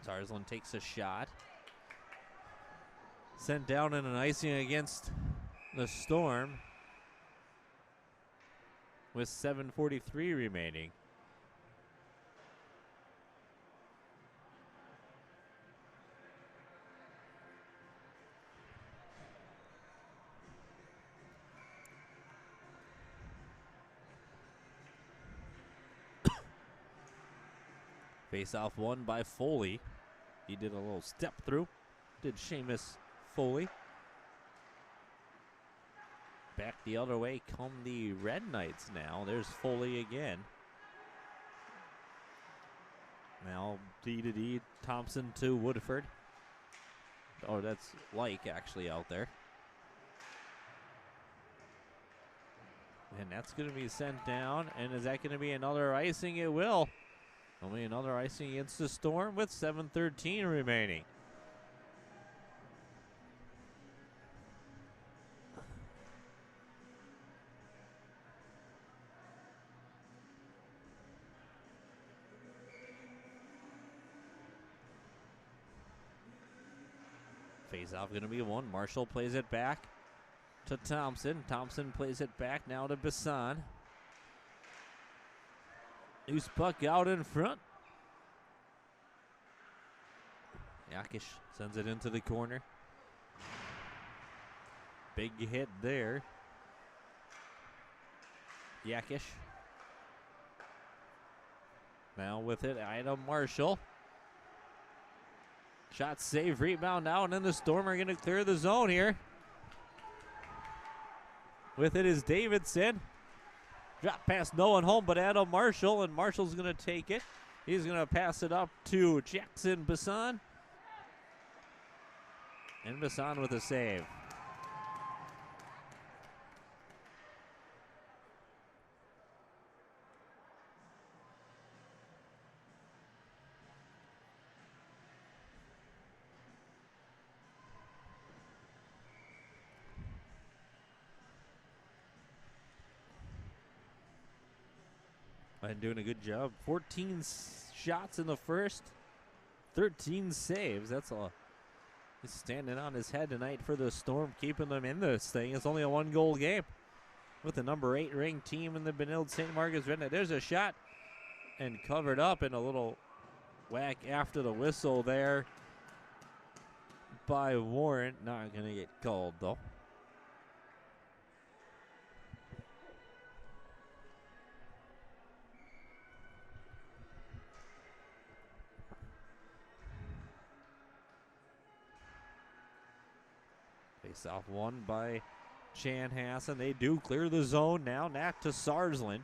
Zarzlin takes a shot. Sent down in an icing against the Storm with 7:43 remaining. Face-off won by Foley. He did a little step through. Did Seamus Foley. Back the other way come the Red Knights now. There's Foley again. Now D to D, Thompson to Woodford. Oh, that's Like actually out there. And that's going to be sent down. And is that going to be another icing? It will. Only another icing against the Storm with 7:13 remaining. Face-off going to be one. Marshall plays it back to Thompson. Thompson plays it back now to Bisson. Loose puck out in front. Yakish sends it into the corner. Big hit there. Yakish. Now with it, Ida Marshall. Shot save, rebound now, and then the Storm are going to clear the zone here. With it is Davidson. Drop pass, no one home but Adam Marshall, and Marshall's going to take it. He's going to pass it up to Jackson Bisson. And Bisson with a save. And doing a good job. 14 shots in the first, 13 saves. That's a he's standing on his head tonight for the Storm, keeping them in this thing. It's only a 1-goal game with the number 8 ranked team in the Benilde St. Margaret's Red Knights. There's a shot and covered up, and a little whack after the whistle there by Warren. Not going to get called though. Face-off won by Chanhassen. They do clear the zone now. Knack to Sarsland.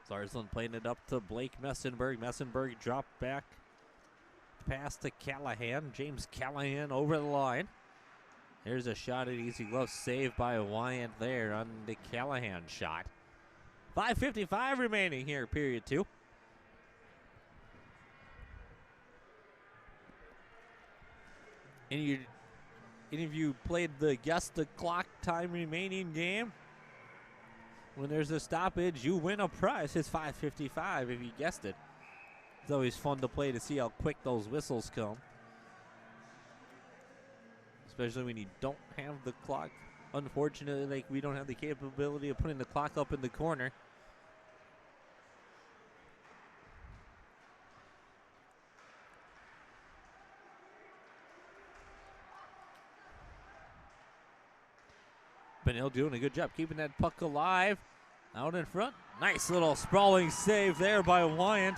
Sarsland playing it up to Blake Messenberg. Messenberg dropped back pass to Callahan. James Callahan over the line. There's a shot at easy glove. Saved by Wyant there on the Callahan shot. 5:55 remaining here, period 2. Any of you played the guess the clock time remaining game? When there's a stoppage, you win a prize. It's 5:55 if you guessed it. It's always fun to play to see how quick those whistles come. Especially when you don't have the clock. Unfortunately, like, we don't have the capability of putting the clock up in the corner. Benilde doing a good job keeping that puck alive. Out in front. Nice little sprawling save there by Wyant.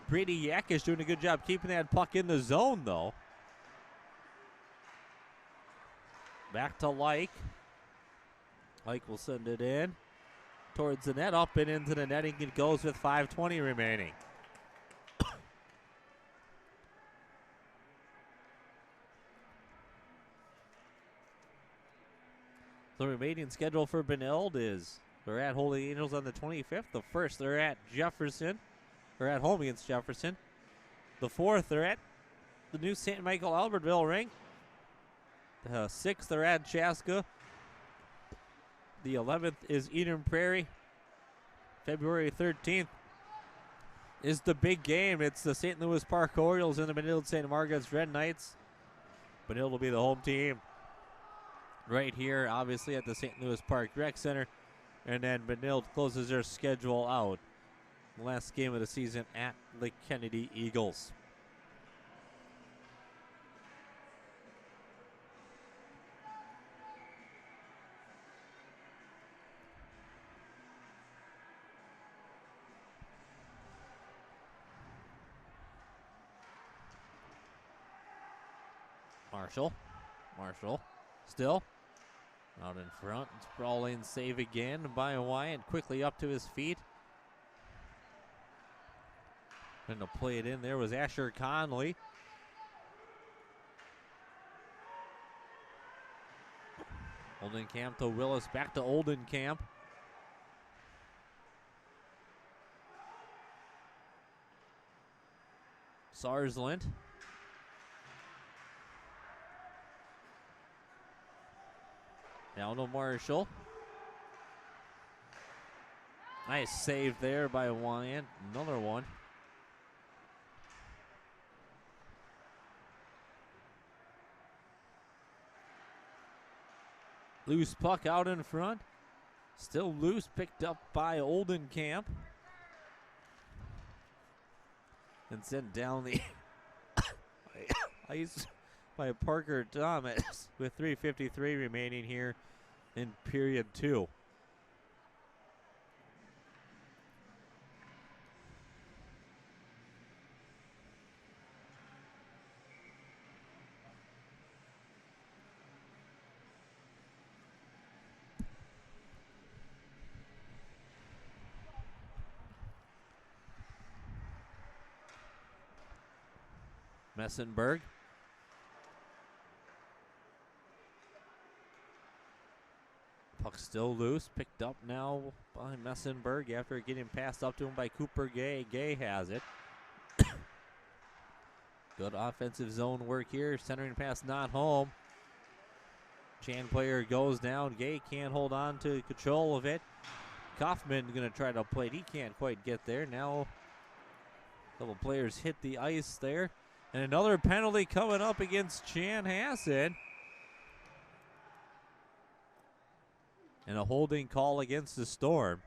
Brady Yakish doing a good job keeping that puck in the zone, though. Back to Like. Like will send it in towards the net. Up and into the netting it goes with 5:20 remaining. The remaining schedule for Benilde is they're at Holy Angels on the 25th. The 1st, they're at Jefferson. They're at home against Jefferson. The 4th, they're at the new St. Michael Albertville ring. The 6th are at Chaska. The 11th is Eden Prairie. February 13th is the big game. It's the St. Louis Park Orioles and the Benilde St. Margaret's Red Knights. Benilde will be the home team right here, obviously, at the St. Louis Park Rec Center. And then Benilde closes their schedule out. Last game of the season at the Kennedy Eagles. Marshall still out in front. Sprawl in, save again by Wyatt. Quickly up to his feet. And to play it in there was Asher Conley. Oldenkamp to Willis, back to Oldenkamp. Sarsland. Down to Marshall. Nice save there by Wyatt. Another one. Loose puck out in front. Still loose, picked up by Oldenkamp. And sent down the ice by Parker Thomas with 3:53 remaining here in period 2. Messenberg. Puck still loose, picked up now by Messenberg after getting passed up to him by Cooper Gay. Gay has it. Good offensive zone work here. Centering pass not home. Chan player goes down. Gay can't hold on to control of it. Kaufman going to try to play it. He can't quite get there. Now a couple players hit the ice there. And another penalty coming up against Chanhassen. And a holding call against the Storm.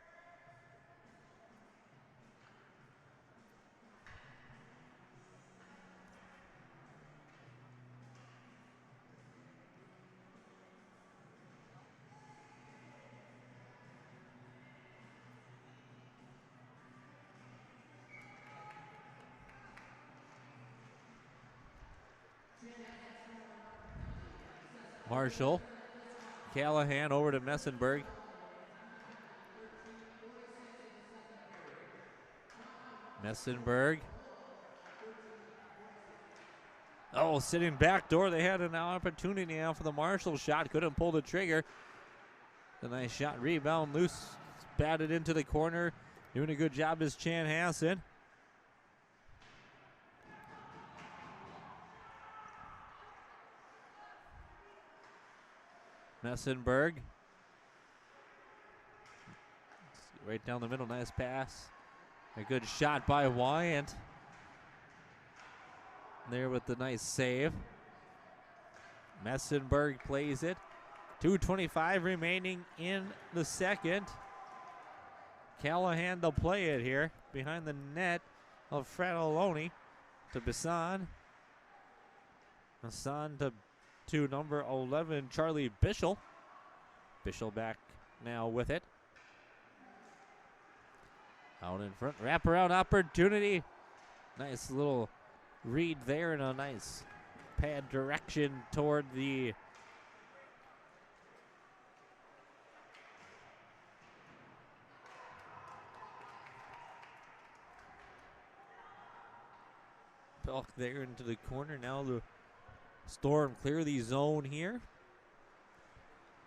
Marshall. Callahan over to Messenberg. Messenberg. Oh, sitting back door. They had an opportunity now for the Marshall shot. Couldn't pull the trigger. The nice shot. Rebound loose. Batted into the corner. Doing a good job is Chanhassen. Messenberg. Right down the middle. Nice pass. A good shot by Wyatt. There with the nice save. Messenberg plays it. 2:25 remaining in the second. Callahan to play it here. Behind the net of Fratelloni to Bisson. Bisson to number 11, Charlie Bischel. Bischel back now with it. Out in front, wraparound opportunity. Nice little read there and a nice pad direction toward the puck there into the corner. Now the Storm clear the zone here.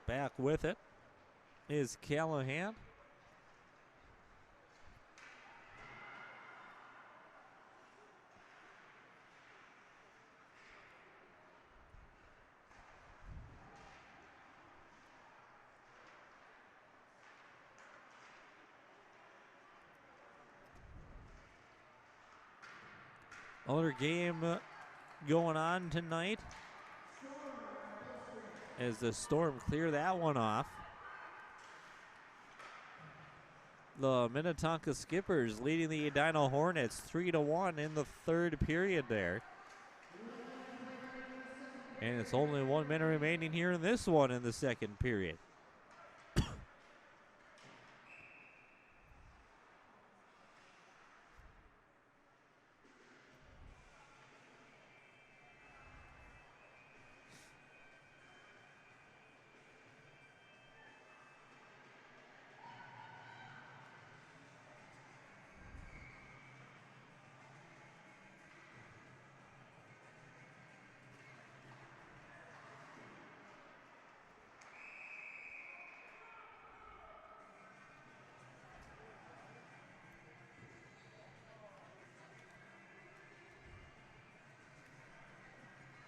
Back with it is Callahan. Another game going on tonight as the Storm clear that one off. The Minnetonka Skippers leading the Edina Hornets 3-1 in the third period there. And it's only 1 minute remaining here in this one in the second period.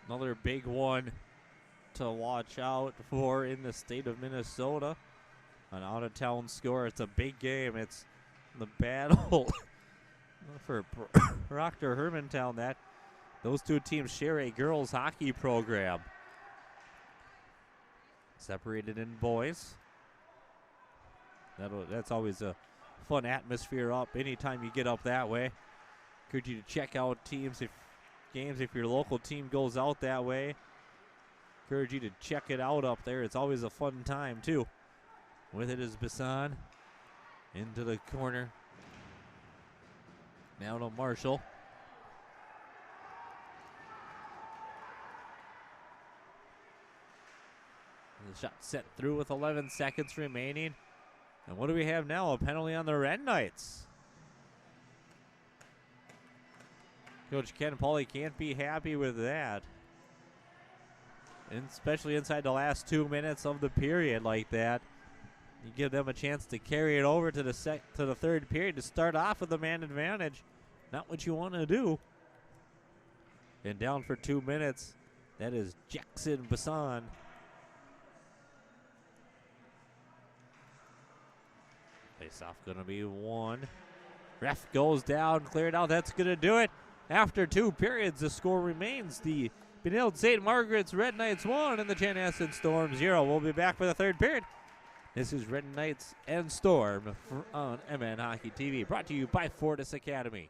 Another big one to watch out for in the state of Minnesota. An out-of-town score. It's a big game. It's the battle for Proctor Hermantown. That those two teams share a girls hockey program. Separated in boys. That's always a fun atmosphere up anytime you get up that way. Encourage you to check out games if your local team goes out that way. Encourage you to check it out up there. It's always a fun time too. With it is Bassan into the corner. Now to Marshall. The shot set through with 11 seconds remaining. And what do we have now? A penalty on the Red Knights. Coach Ken Pauly can't be happy with that. And especially inside the last 2 minutes of the period like that. You give them a chance to carry it over to the third period to start off with a man advantage. Not what you want to do. And down for 2 minutes, that is Jackson Bassan. Face-off going to be one. Ref goes down, cleared out. That's going to do it. After 2 periods, the score remains the Benilde St. Margaret's Red Knights 1 and the Chanhassen Storm 0. We'll be back for the third period. This is Red Knights and Storm on MN Hockey TV, brought to you by Fortis Academy.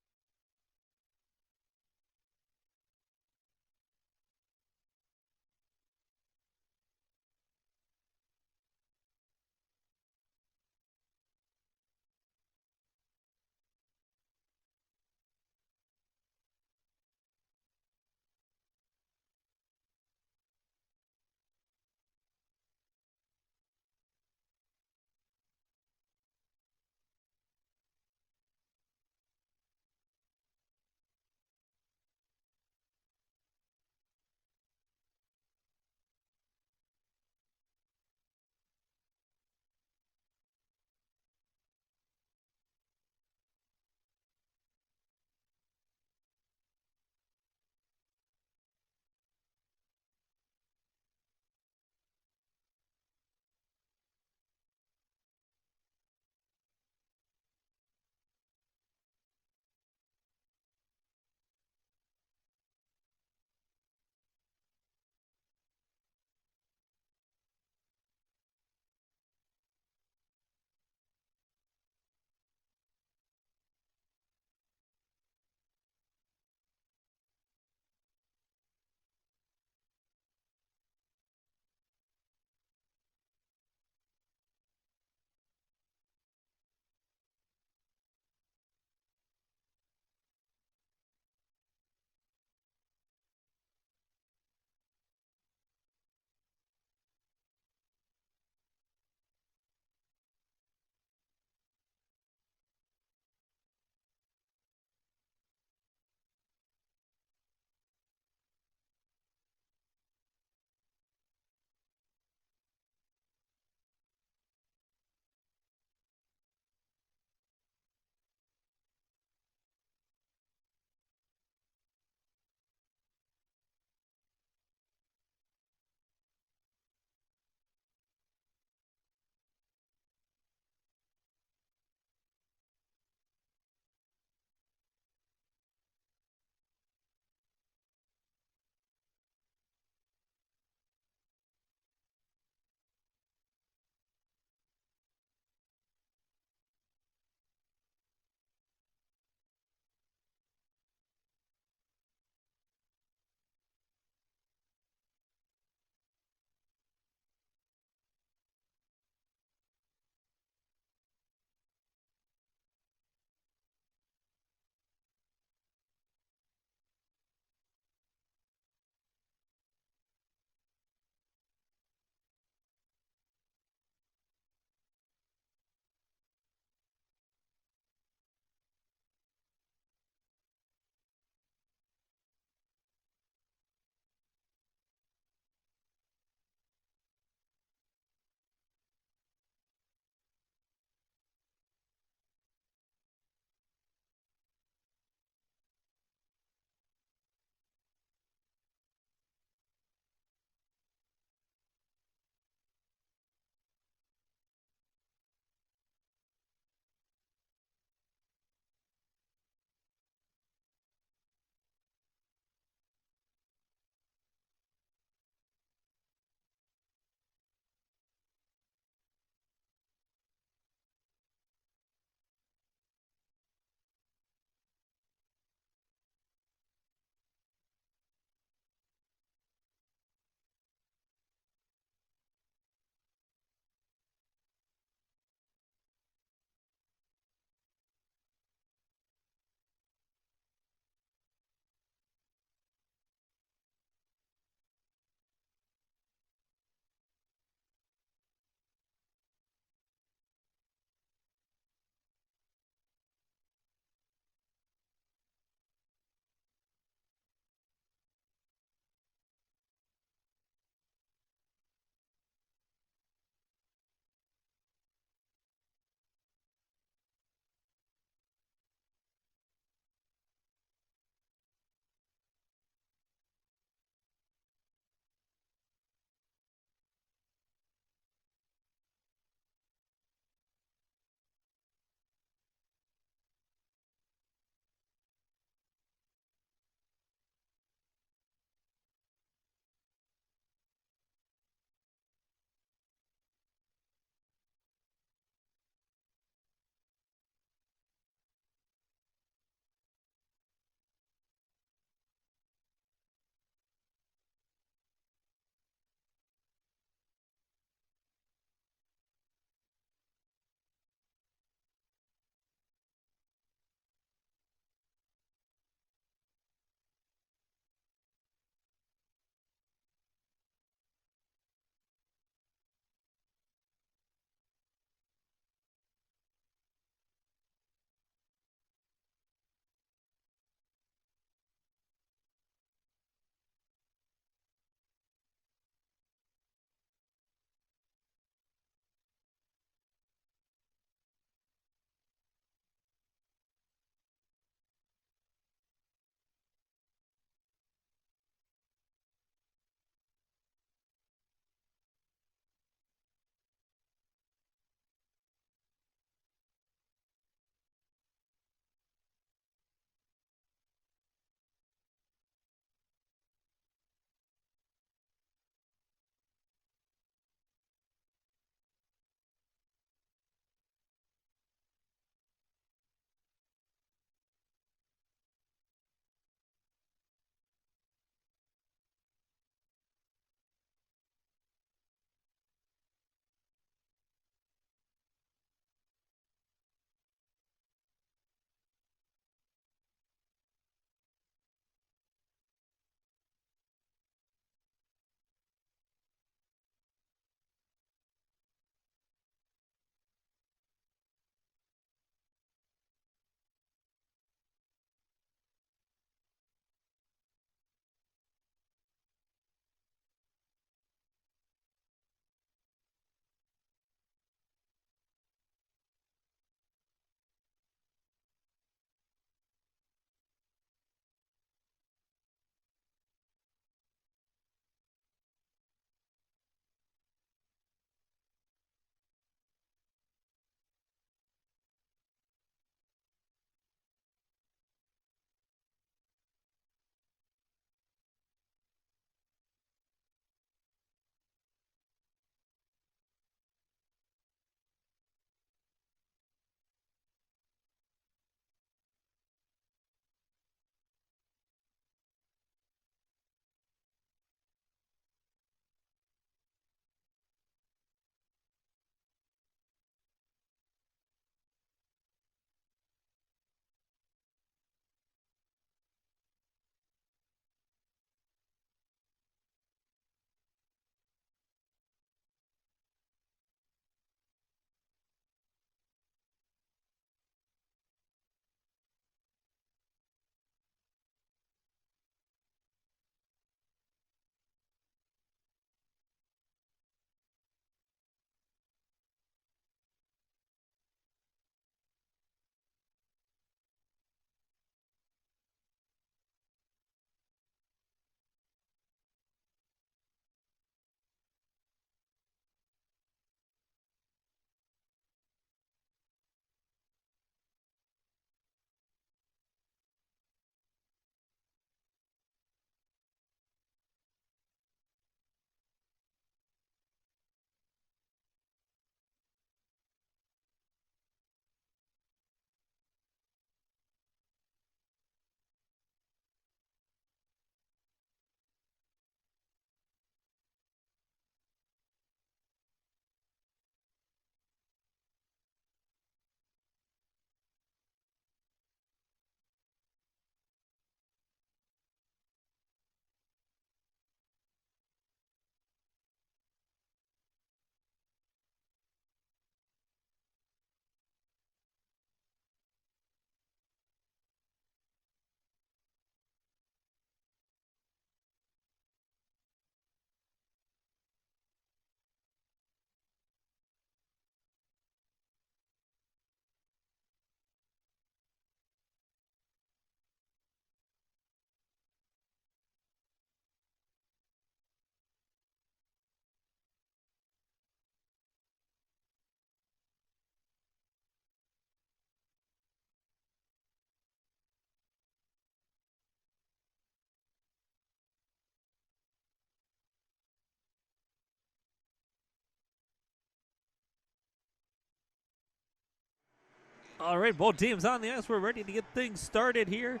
All right, both teams on the ice. We're ready to get things started here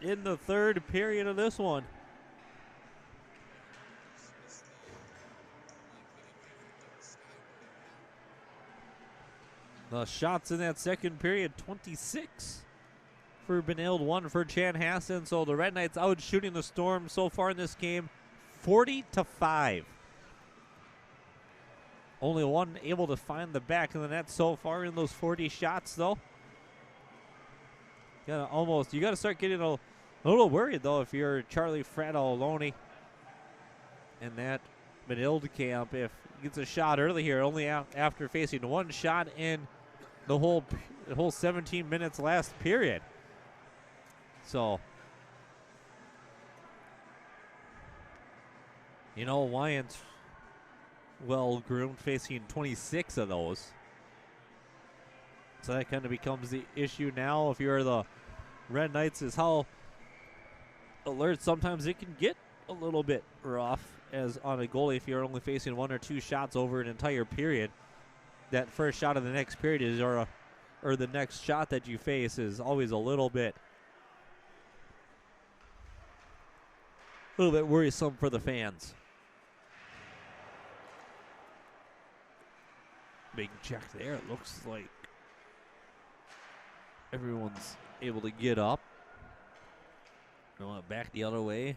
in the third period of this one. The shots in that second period, 26 for Benilde, 1 for Chanhassen. So the Red Knights out shooting the Storm so far in this game, 40-5. Only one able to find the back of the net so far in those 40 shots, though. You gotta start getting a little worried, though, if you're Charlie Frattallone in that Benilde camp. If he gets a shot early here, only after facing one shot in the whole 17 minutes last period. So, Wyant's well-groomed, facing 26 of those. So that kind of becomes the issue now if you're the Red Knights, is how alert sometimes it can get a little bit rough as on a goalie if you're only facing one or two shots over an entire period. That first shot of the next period is or the next shot that you face is always a little bit worrisome for the fans. Big check there. It looks like everyone's able to get up. Back the other way.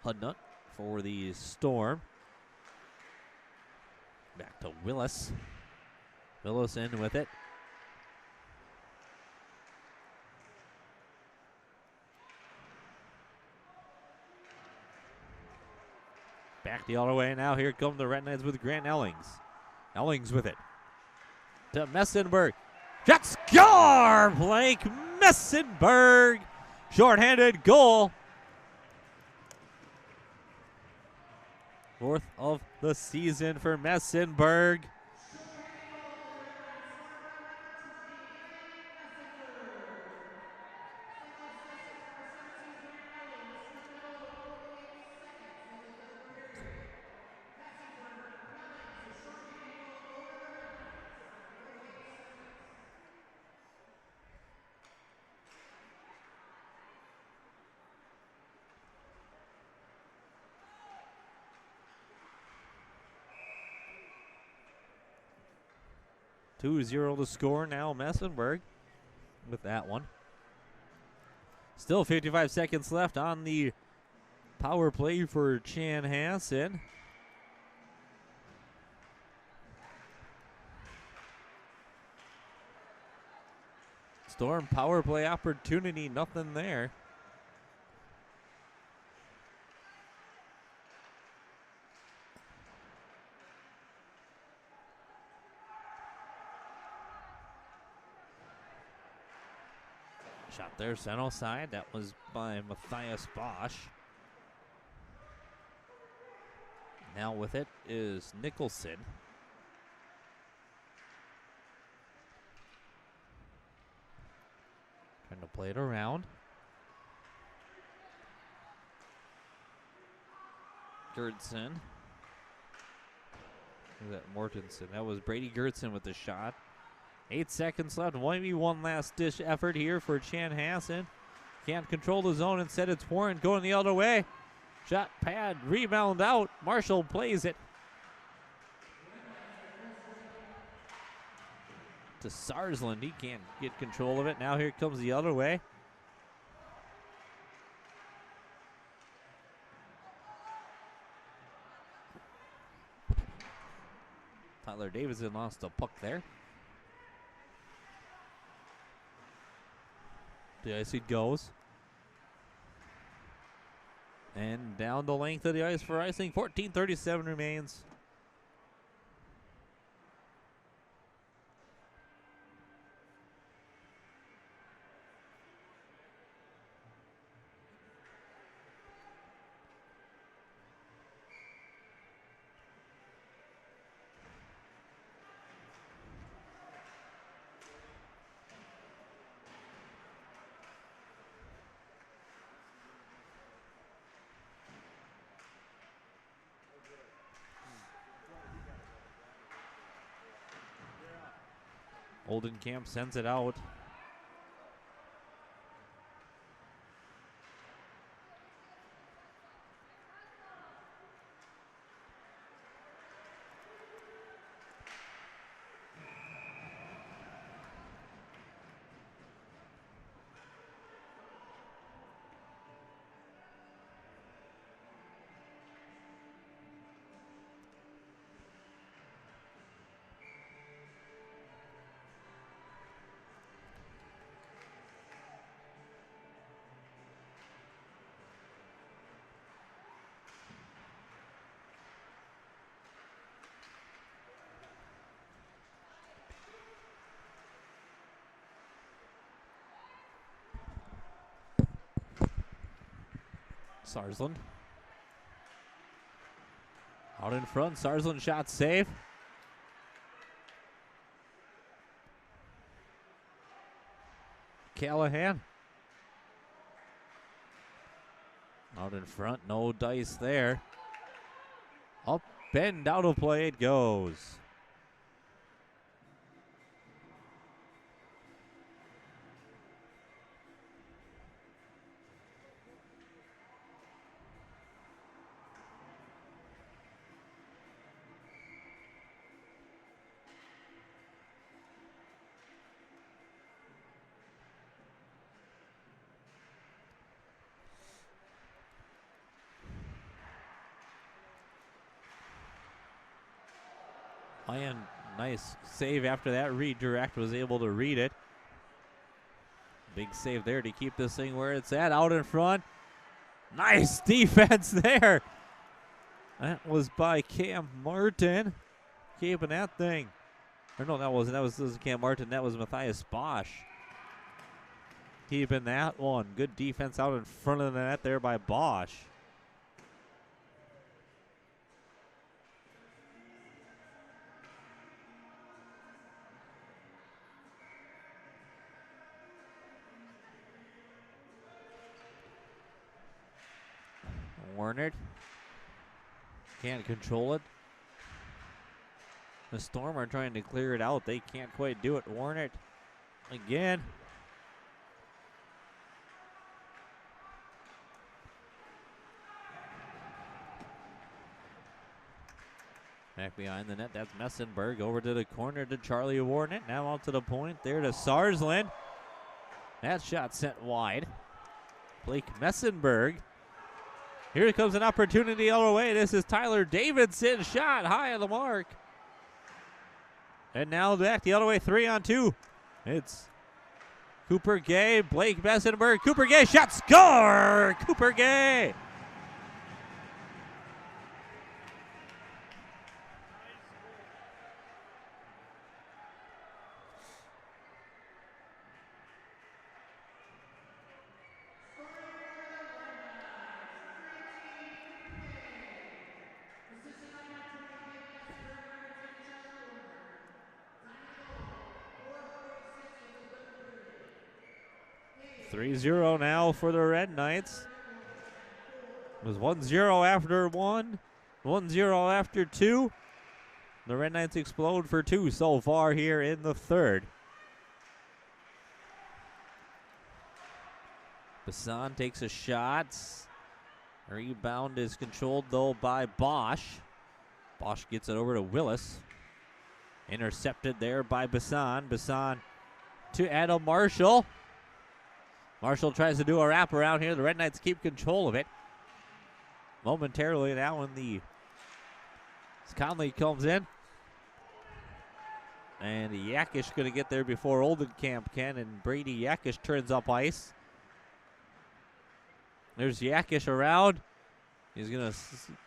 Hudnut for the Storm. Back to Willis. Willis in with it. Back the other way. Now here come the Red Knights with Grant Ellings. Ellings with it. To Messenberg. Shot score! Blake Messenberg. Shorthanded goal. Fourth of the season for Messenberg. (2-0) to score now, Messenberg with that one. Still 55 seconds left on the power play for Chanhassen. Storm power play opportunity, nothing there. Shot there, center side. That was by Matthias Bosch. Now with it is Nicholson. Trying to play it around. Gertson. Who's that? Mortensen. That was Brady Gertson with the shot. 8 seconds left. Maybe one last dish effort here for Chanhassen. Can't control the zone. Instead, it's Warren going the other way. Shot pad, rebound out. Marshall plays it to Sarsland. He can't get control of it. Now here it comes the other way. Tyler Davidson lost a puck there. The ice it goes. And down the length of the ice for icing. 14:37 remains. Oldenkamp sends it out. Sarsland. Out in front, Sarsland shot safe. Callahan. Out in front, no dice there. Up and out of play it goes. Ryan, nice save after that redirect, was able to read it. Big save there to keep this thing where it's at, out in front. Nice defense there. That was by Cam Martin, keeping that thing. Or no, that wasn't Cam Martin, that was Matthias Bosch. Keeping that one. Good defense out in front of the net there by Bosch. Warner can't control it. The Storm are trying to clear it out. They can't quite do it. Warner again. Back behind the net, that's Messenberg. Over to the corner to Charlie Warner. Now out to the point there to Sarsland. That shot sent wide. Blake Messenberg. Here comes an opportunity all the way. This is Tyler Davidson. Shot high on the mark. And now back the other way, 3-on-2. It's Cooper Gay, Blake Messenberg. Cooper Gay, shot, score! Cooper Gay. .3-0 now for the Red Knights. It was 1-0 after one, 1-0 after two. The Red Knights explode for two so far here in the third. Bassan takes a shot. Rebound is controlled though by Bosch. Bosch gets it over to Willis. Intercepted there by Bassan. Bassan to Adam Marshall. Marshall tries to do a wraparound here. The Red Knights keep control of it. Momentarily now when Conley comes in. And Yakish going to get there before Oldenkamp can, and Brady Yakish turns up ice. There's Yakish around. He's going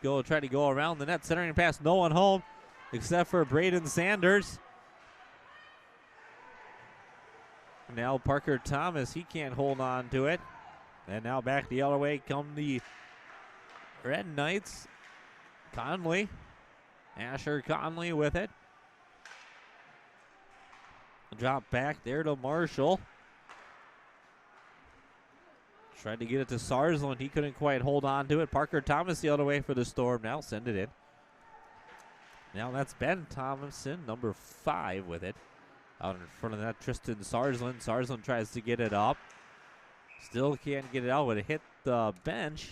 to try to go around the net, centering pass, no one home except for Braden Sanders. Now Parker Thomas, he can't hold on to it. And now back the other way come the Red Knights. Conley, Asher Conley with it. Drop back there to Marshall. Tried to get it to Sarsland. He couldn't quite hold on to it. Parker Thomas the other way for the Storm. Now send it in. Now that's Ben Thomason, number 5 with it. Out in front of that, Tristan Sarsland. Sarsland tries to get it up. Still can't get it out, but it hit the bench.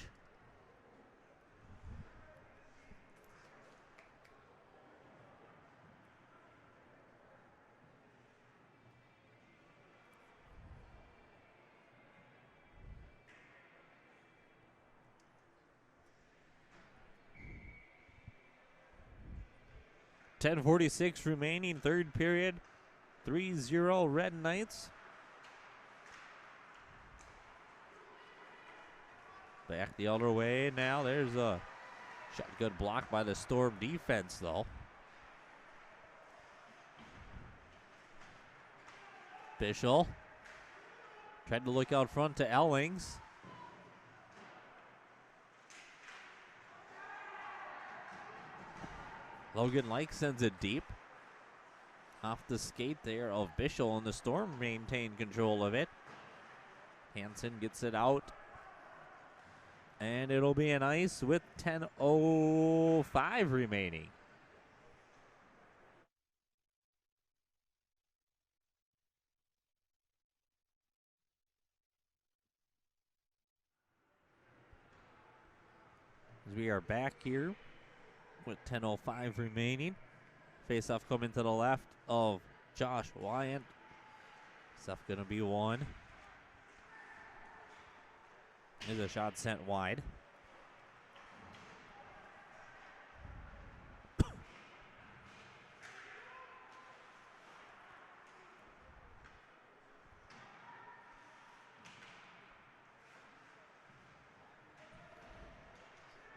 .10:46 remaining, third period. 3-0 Red Knights. Back the other way now. There's a shot, good block by the Storm defense, though. Bischel tried to look out front to Ellings. Logan Like sends it deep. Off the skate there of Bischel, and the Storm maintain control of it. Hansen gets it out. And it'll be an ice with 10:05 remaining. As we are back here with 10:05 remaining. Face-off coming to the left of Josh Wyant. Stuff gonna be one. There's a shot sent wide.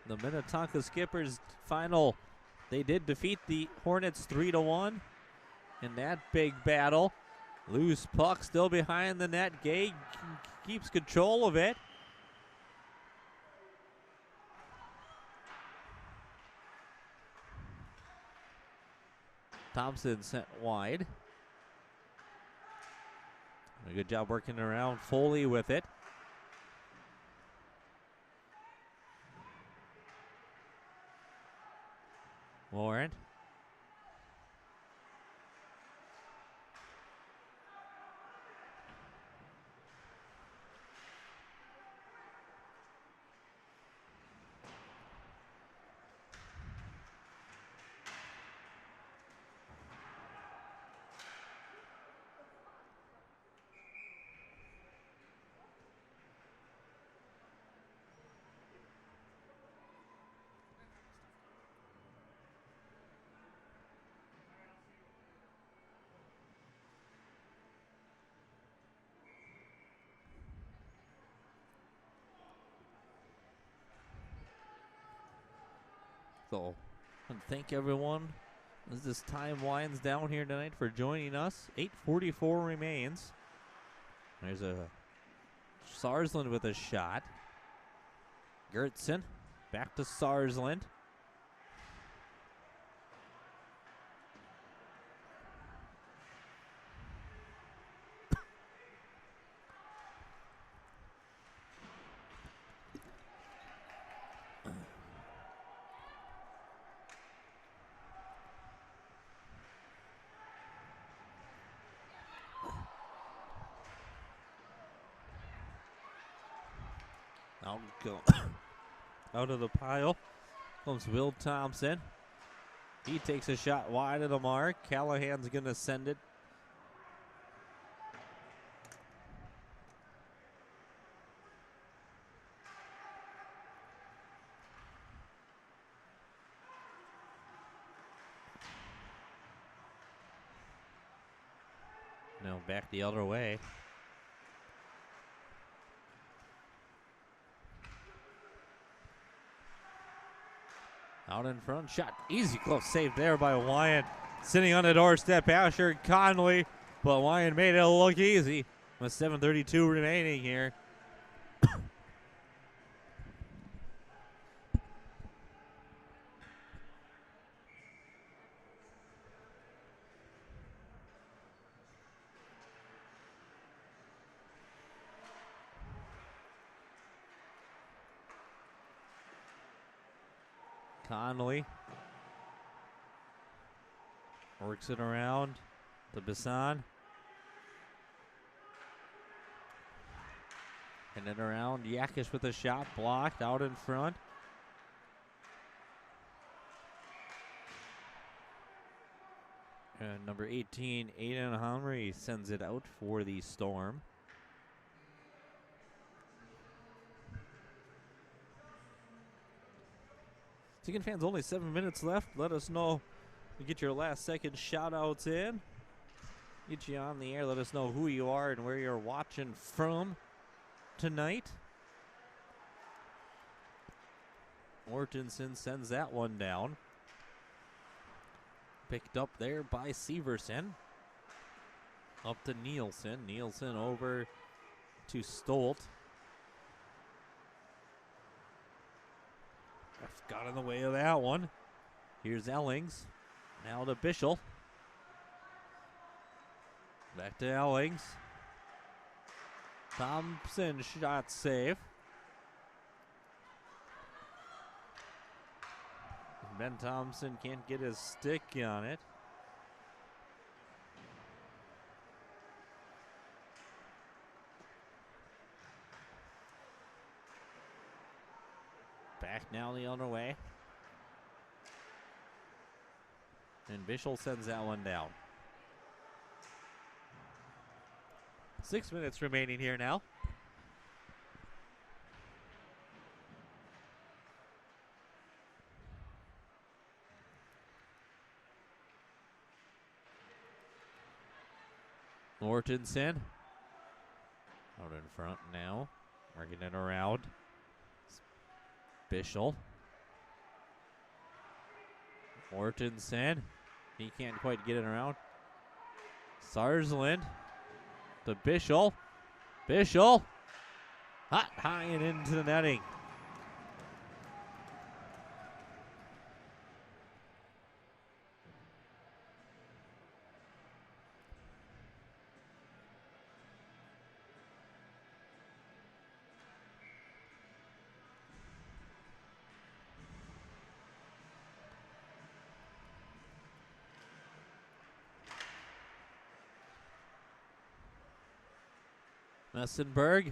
The Minnetonka Skippers final. They did defeat the Hornets 3-1 in that big battle. Loose puck still behind the net. Gay keeps control of it. Thompson sent wide. A good job working around Foley with it. Warren. So, and thank everyone as this time winds down here tonight for joining us. 8:44 remains. There's a Sarsland with a shot. Gertson back to Sarsland. Out of the pile comes Will Thompson. He takes a shot wide of the mark. Callahan's going to send it. No, back the other way. Out in front, shot, easy close save there by Wyant. Sitting on the doorstep, Asher Conley, but Wyant made it look easy with 7:32 remaining here. Conley works it around. To Bisson. And then around Yakish with a shot blocked out in front. And number 18, Aiden Homry sends it out for the Storm. Ticket fans, only 7 minutes left. Let us know. You get your last second shout outs in. Get you on the air. Let us know who you are and where you're watching from tonight. Mortensen sends that one down. Picked up there by Severson. Up to Nielsen. Nielsen over to Stolt. Ref got in the way of that one. Here's Ellings. Now to Bischel. Back to Ellings. Thompson shot save. Ben Thompson can't get his stick on it. Back now the other way. And Bischel sends that one down. 6 minutes remaining here now. Mortensen out in front now, working it around. Bischel. Mortensen, he can't quite get it around. Sarsland to Bischel. Bischel, hot, high and into the netting. Messenberg.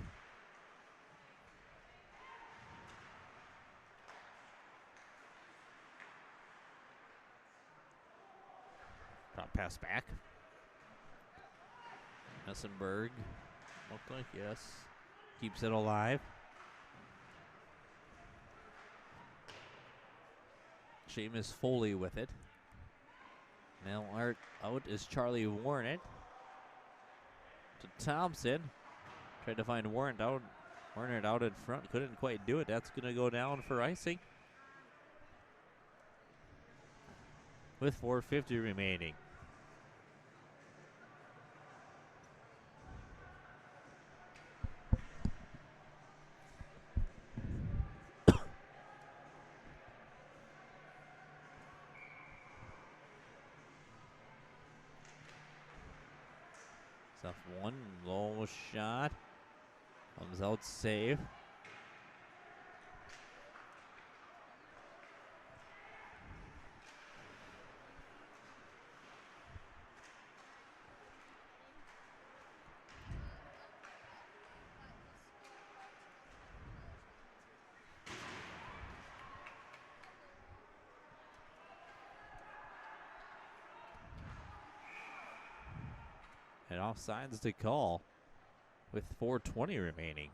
Drop pass back. Messenberg. Looked like yes. Keeps it alive. Seamus Foley with it. Now out is Charlie Warren. To Thompson. Tried to find Warren out in front. Couldn't quite do it. That's going to go down for icing. With 4:50 remaining. Stuff one low shot. Comes out save. And offsides to call with 4:20 remaining.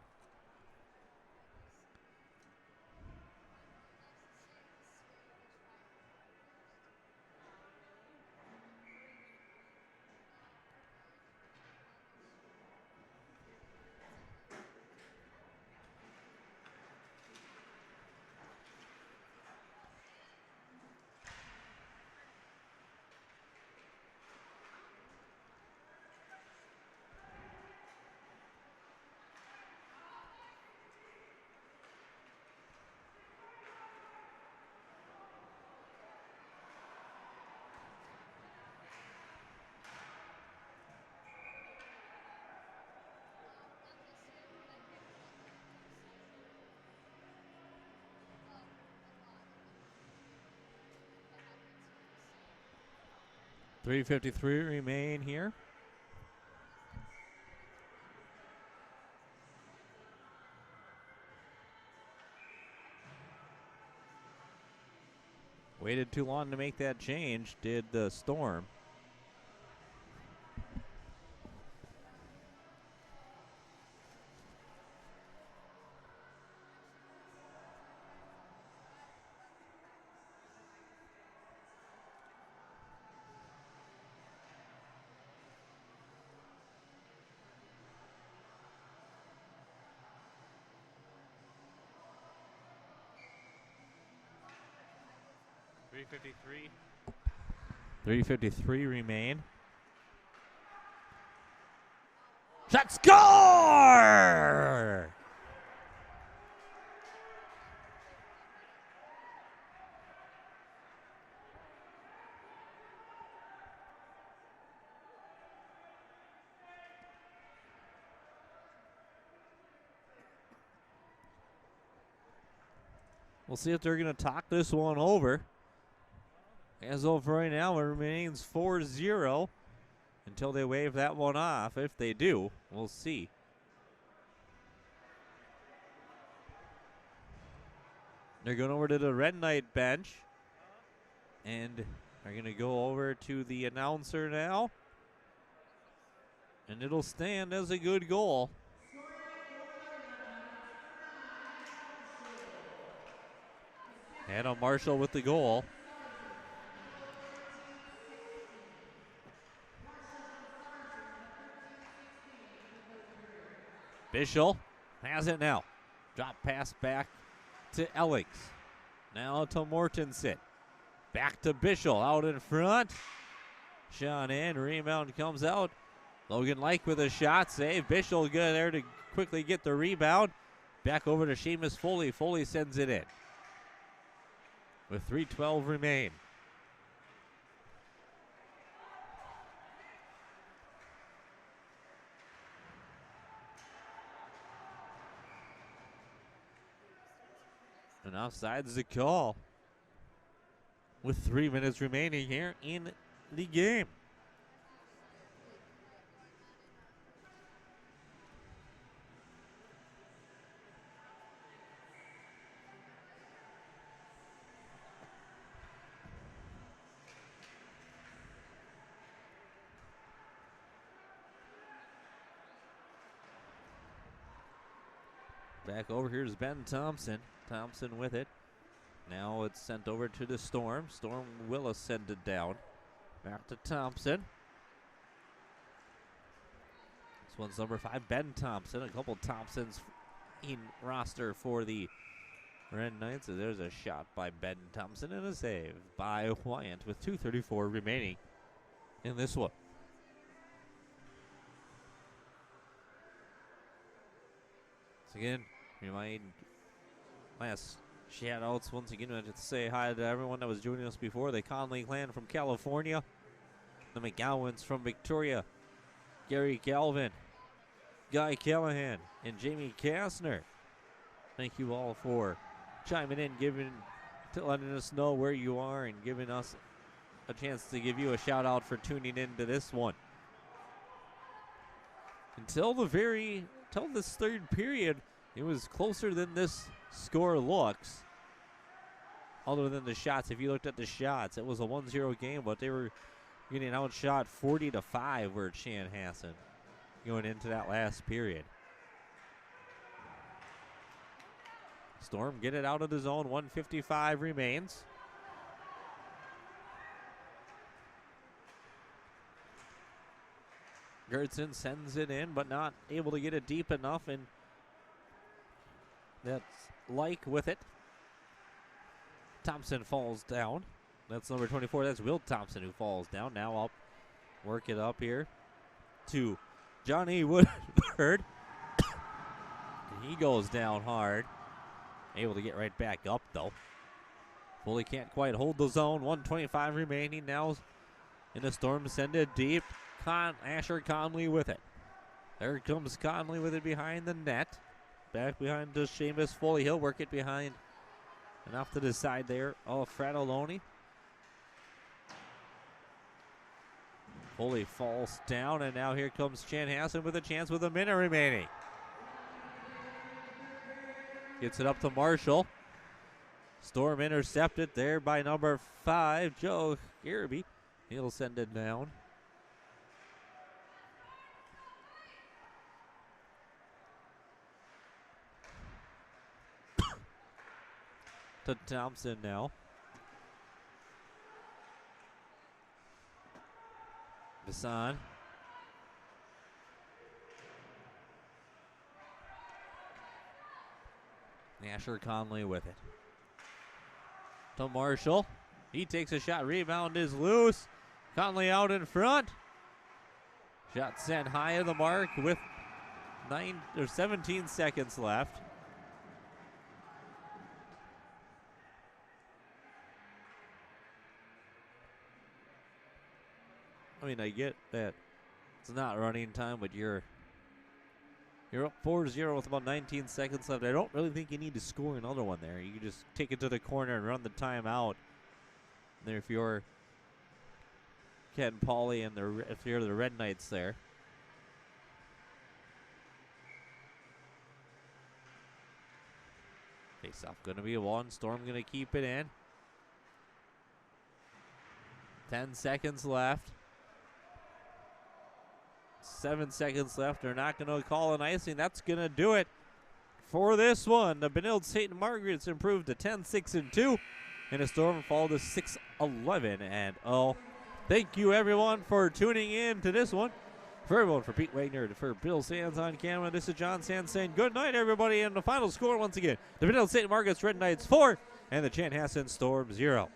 3:53 remain here. Waited too long to make that change, did the Storm. .353 remain. Shot, score! We'll see if they're going to talk this one over. As of right now, it remains 4-0 until they wave that one off. If they do, we'll see. They're going over to the Red Knight bench. And they're going to go over to the announcer now. And it'll stand as a good goal. Hannah Marshall with the goal. Bischel has it now. Drop pass back to Ellings. Now to Mortensen. Back to Bischel out in front. Shot in. Rebound comes out. Logan Like with a shot save. Bischel good there to quickly get the rebound. Back over to Seamus Foley. Foley sends it in. With 3:12 remain. And offside's the call. With 3 minutes remaining here in the game. Back over here's Ben Thompson. Thompson with it. Now it's sent over to the Storm. Storm will send it down. Back to Thompson. This one's number 5, Ben Thompson. A couple Thompsons in roster for the Red Knights. So there's a shot by Ben Thompson and a save by Wyant with 2:34 remaining in this one. So again, last shout-outs once again. I have to say hi to everyone that was joining us before. The Conley clan from California. The McGowans from Victoria. Gary Galvin. Guy Callahan. And Jamie Kastner. Thank you all for chiming in, letting us know where you are and giving us a chance to give you a shout-out for tuning in to this one. Until this third period, it was closer than this score looks. Other than the shots, if you looked at the shots, it was a 1-0 game, but they were getting outshot 40-5 were Chanhassen going into that last period. Storm get it out of the zone. 1:55 remains. Gertson sends it in, but not able to get it deep enough, and that's Like with it. Thompson falls down. That's number 24. That's Will Thompson who falls down. Now I'll work it up here to Johnny Woodford. He goes down hard. Able to get right back up, though. Foley can't quite hold the zone. 1:25 remaining. Now in the Storm, send it deep. Asher Conley with it. There comes Conley with it behind the net. Back behind to Seamus Foley. He'll work it behind and off to the side there. Oh, Fratelloni. Foley falls down, and now here comes Chanhassen with a chance with a minute remaining. Gets it up to Marshall. Storm intercepted there by number 5, Joe Garrity. He'll send it down. To Thompson now. Bassan. Asher Conley with it. To Marshall. He takes a shot. Rebound is loose. Conley out in front. Shot sent high of the mark with 17 seconds left. I mean, I get that it's not running time, but you're up 4-0 with about 19 seconds left. I don't really think you need to score another one there. You can just take it to the corner and run the timeout. And if you're Ken Pauley and if you're the Red Knights there. Face off going to be one. Storm going to keep it in. 10 seconds left. 7 seconds left. They're not going to call an icing. That's going to do it for this one. The Benilde St. Margaret's improved to 10-6-2, and the Storm fall to 6-11-0. Thank you, everyone, for tuning in to this one. For everyone, for Pete Wagner, for Bill Sands on camera, this is John Sands saying good night, everybody. And the final score, once again, the Benilde St. Margaret's Red Knights 4 and the Chanhassen Storm 0.